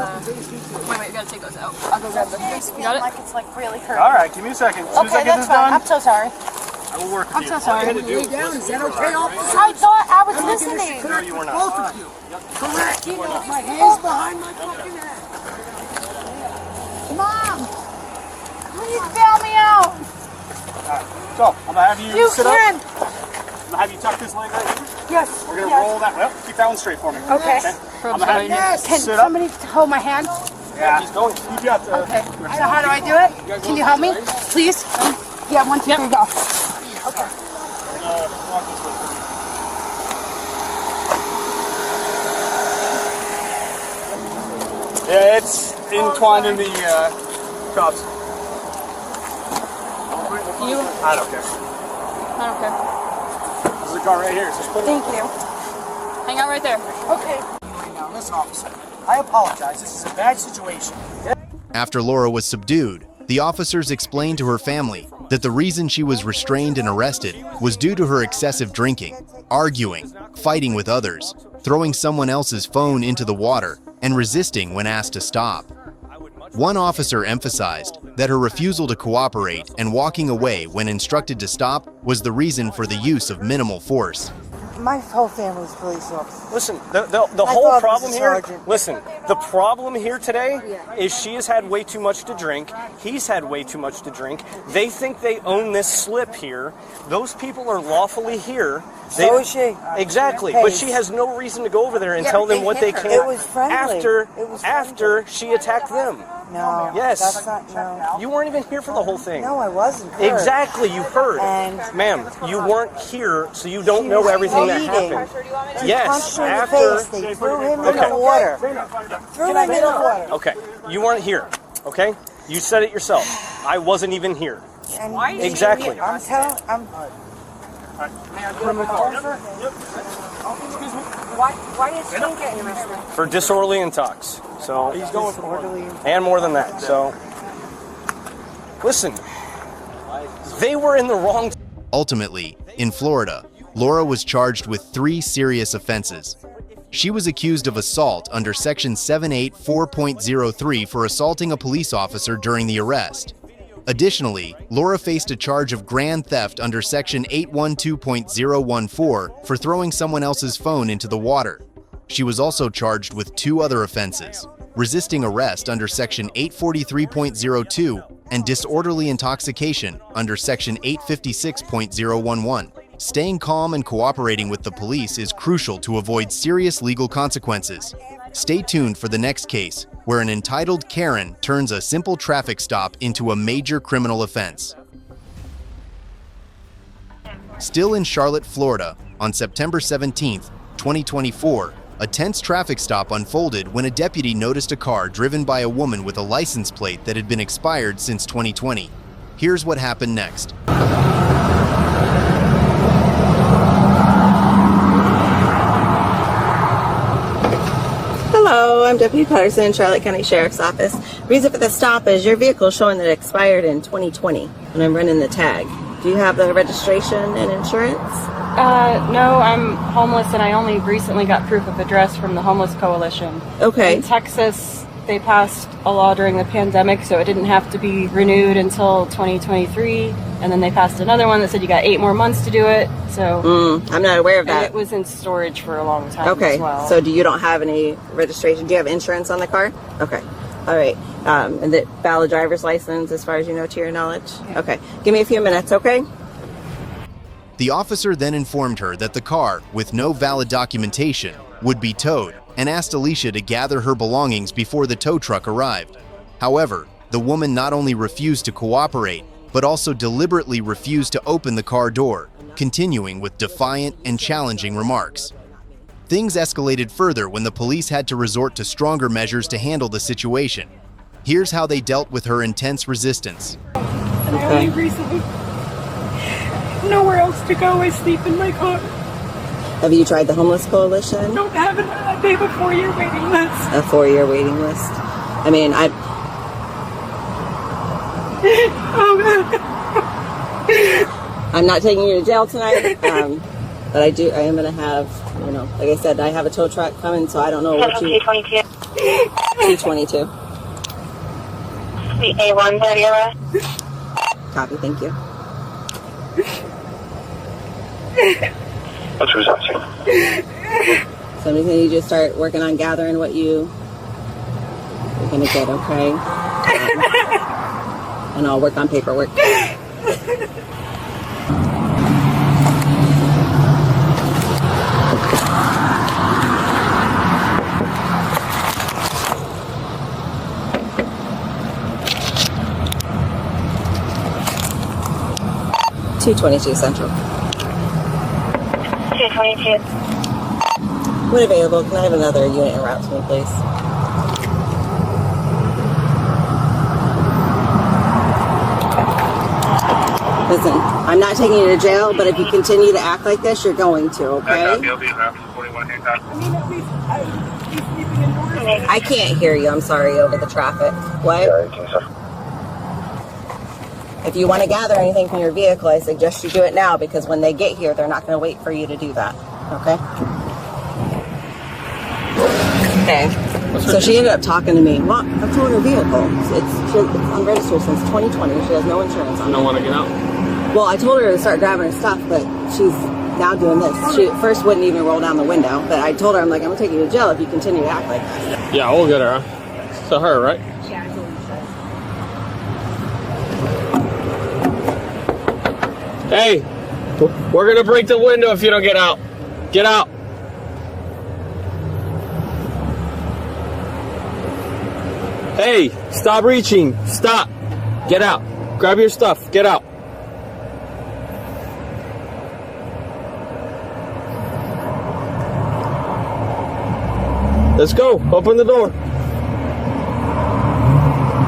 S14: Wait, we gotta take those out. I'll go grab the... You got it?
S15: Like it's like really hurting.
S16: All right, give me a second. As soon as I
S15: Okay,
S16: get
S15: that's
S16: this
S15: fine.
S16: done,
S15: I'm so sorry.
S16: I will work with
S15: I'm
S16: you.
S15: so sorry.
S16: All you had to do
S17: Lay down. Is that okay, officer?
S15: I thought I was listening.
S16: No, you were not.
S17: Both of you. Correct. Keep my hands behind my fucking head.
S15: Mom, please bail me out.
S16: So, I'm gonna have you,
S15: You
S16: sit
S15: can.
S16: up. I'm gonna have you tuck this leg right here.
S15: Yes.
S16: We're gonna roll that. Well, keep that one straight for me.
S15: Okay.
S16: I'm gonna have you
S15: Can
S16: sit up.
S15: somebody hold my hand?
S16: Yeah. He's going. You got the.
S15: Okay. So how do I do it? Can you help me, please? Yeah, 1, 2, 3, go. Okay.
S16: Yeah, it's entwined in the cuffs.
S14: You?
S16: I don't care.
S14: I don't care.
S16: This is the car right here. So just put it.
S15: Thank you.
S14: Hang out right there.
S15: Okay.
S17: Now, listen, officer. I apologize. This is a bad situation.
S3: After Laura was subdued, the officers explained to her family that the reason she was restrained and arrested was due to her excessive drinking, arguing, fighting with others, throwing someone else's phone into the water, and resisting when asked to stop. One officer emphasized that her refusal to cooperate and walking away when instructed to stop was the reason for the use of minimal force.
S2: My whole family's police officers.
S16: Listen, the whole problem here, listen, the problem here today is she has had way too much to drink. He's had way too much to drink. They think they own this slip here. Those people are lawfully here.
S2: So is she.
S16: Exactly, but she has no reason to go over there and tell them what they can.
S2: It was friendly.
S16: After she attacked them.
S2: No.
S16: Yes.
S2: That's not, no.
S16: You weren't even here for the whole thing.
S2: No, I wasn't.
S16: Exactly, you heard.
S2: And
S16: ma'am, you weren't here, so you don't know everything that happened. Yes,
S2: punched her in the
S16: after.
S2: face. They threw him in the water. Threw him in the water.
S16: Okay, you weren't here. Okay, you said it yourself. I wasn't even here.
S2: And
S16: Exactly.
S2: I'm telling.
S8: Why is he getting arrested?
S16: For disorderly intox. So
S2: He's going for orderly.
S16: and more than that. So listen, they were in the wrong.
S3: Ultimately, in Florida, Laura was charged with 3 serious offenses. She was accused of assault under Section 784.03 for assaulting a police officer during the arrest. Additionally, Laura faced a charge of grand theft under Section 812.014 for throwing someone else's phone into the water. She was also charged with 2 other offenses: resisting arrest under Section 843.02 and disorderly intoxication under Section 856.011. Staying calm and cooperating with the police is crucial to avoid serious legal consequences. Stay tuned for the next case, where an entitled Karen turns a simple traffic stop into a major criminal offense. Still in Charlotte, Florida, on September 17, 2024, a tense traffic stop unfolded when a deputy noticed a car driven by a woman with a license plate that had been expired since 2020. Here's what happened next.
S19: Hello, I'm Deputy Patterson, Charlotte County Sheriff's Office. Reason for the stop is your vehicle showing that it expired in 2020, and I'm running the tag. Do you have the registration and insurance?
S14: No, I'm homeless and I only recently got proof of address from the Homeless Coalition.
S19: Okay.
S14: In Texas, they passed a law during the pandemic, so it didn't have to be renewed until 2023. And then they passed another one that said you got 8 more months to do it. So
S19: I'm not aware of that.
S14: And it was in storage for a long time
S19: Okay.
S14: as well.
S19: So you don't have any registration? Do you have insurance on the car? Okay. All right. And the valid driver's license, as far as you know, to your knowledge? Okay. Give me a few minutes, okay?
S3: The officer then informed her that the car, with no valid documentation, would be towed and asked Alicia to gather her belongings before the tow truck arrived. However, the woman not only refused to cooperate, but also deliberately refused to open the car door, continuing with defiant and challenging remarks. Things escalated further when the police had to resort to stronger measures to handle the situation. Here's how they dealt with her intense resistance.
S15: And I only recently, nowhere else to go, I sleep in my car.
S19: Have you tried the Homeless Coalition?
S15: Don't have it. They have a 4-year waiting list.
S19: A 4-year waiting list? I mean, I'm not taking you to jail tonight, but I am going to have, like I said, I have a tow truck coming, so I don't know what you... 222.
S6: The A1 ready arrest.
S19: Copy, thank you.
S6: What's resulting?
S19: So I'm going to need you to start working on gathering what you're going to get, okay? And I'll work on paperwork. 222 Central.
S6: 222.
S19: When available, can I have another unit en route to me, please? Listen, I'm not taking you to jail, but if you continue to act like this, you're going to, okay? I can't hear you, I'm sorry, over the traffic. What? If you want to gather anything from your vehicle, I suggest you do it now, because when they get here, they're not going to wait for you to do that, okay? Okay. So she ended up talking to me. Well, I've told her vehicle. It's unregistered since 2020. She has no insurance on it.
S16: You don't want to get out?
S19: Well, I told her to start driving her stuff, but she's now doing this. She at first wouldn't even roll down the window, but I told her, I'm like, I'm going to take you to jail if you continue to act like this.
S16: Yeah, we'll get her. It's to her, right? Hey, we're going to break the window if you don't get out. Get out. Hey, stop reaching. Stop. Get out. Grab your stuff. Get out. Let's go. Open the door.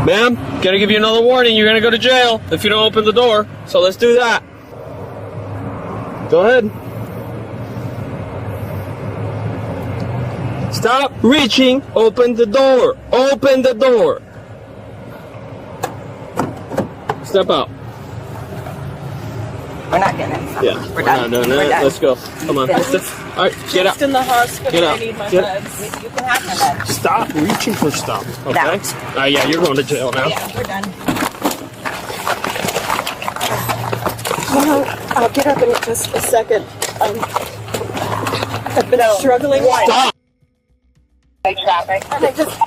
S16: Ma'am, gonna give you another warning. You're gonna go to jail if you don't open the door. So let's do that. Go ahead. Stop reaching. Open the door. Open the door. Step out.
S19: We're not getting it.
S16: Yeah,
S19: we're done.
S16: Not doing it. Let's go. Come on. All right, get out.
S15: Just in the hospital.
S16: Get out.
S15: I need my
S16: Get
S15: meds.
S19: You can have my meds.
S16: Stop reaching for stuff. Okay. Yeah, you're going to jail now.
S19: Yeah, we're done.
S15: Well, I'll get up in just a second. I've been struggling.
S16: Stop.
S6: Traffic.
S15: And I just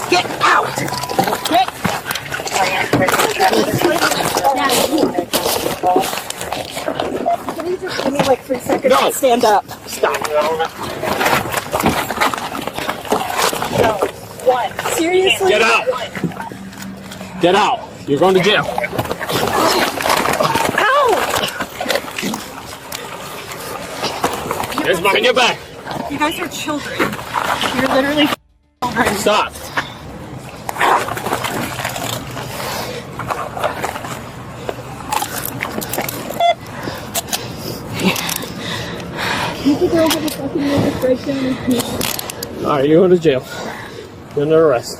S15: get out. Get. Can you just give me like 3 seconds to stand up?
S16: Stop.
S15: No. What? Seriously?
S16: Get out. Get out. You're going to jail.
S15: Ow!
S16: Here's mine. Get back.
S15: You guys are children. You're literally children.
S16: Stop.
S15: You can go over the fucking registration and
S16: Alright, you're going to jail. You're under arrest.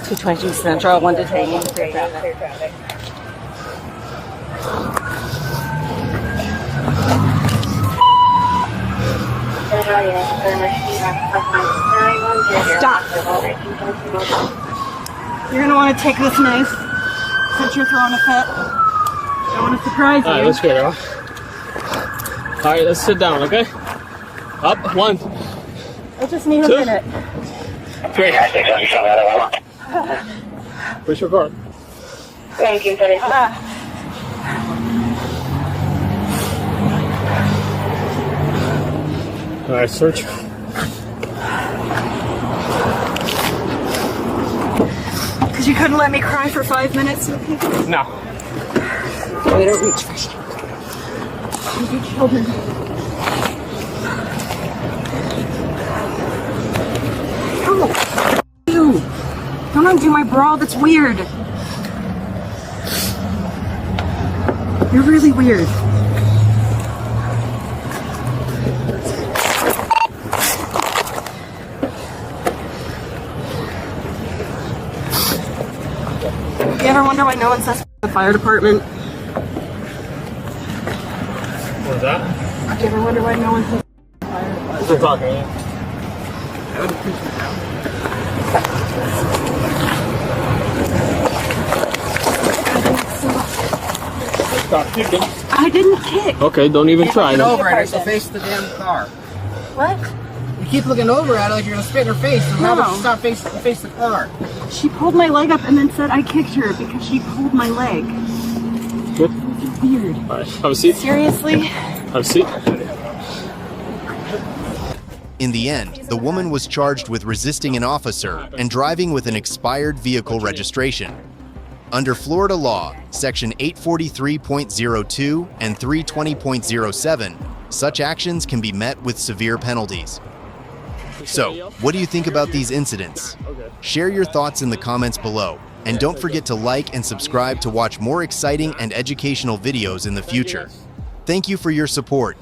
S19: 222 Central, 1 detainee. Clear traffic.
S15: Stop. You're going to want to take this knife since you're throwing a fit. I want to surprise you.
S16: Alright, let's get her. Alright, let's sit down, okay? Up, 1.
S15: I just need a
S16: 2.
S15: minute.
S16: 3. Push your card.
S6: Thank you,
S16: All right, search.
S11: Because you couldn't let me cry for 5 minutes with people?
S16: No.
S11: They don't reach for shit. You children. Oh, you. Don't undo my bra, that's weird. You're really weird. You ever wonder why no one says the fire department?
S16: What's that?
S11: You ever wonder why no one says the fire department?
S16: Still talking. Stop kicking.
S11: I didn't kick.
S16: Okay, don't even try.
S20: Keep looking over at her, so face the damn car.
S11: What?
S20: You keep looking over at her like you're gonna spit in her face, so how
S11: No.
S20: about you stop face the car?
S11: She pulled my leg up and then said I kicked her because she pulled my leg.
S16: Good.
S11: It's weird.
S16: All right, have a seat.
S11: Seriously?
S16: Have a seat.
S3: In the end, the woman was charged with resisting an officer and driving with an expired vehicle registration. Under Florida law, Section 843.02 and 320.07, such actions can be met with severe penalties. So, what do you think about these incidents? Share your thoughts in the comments below, and don't forget to like and subscribe to watch more exciting and educational videos in the future. Thank you for your support.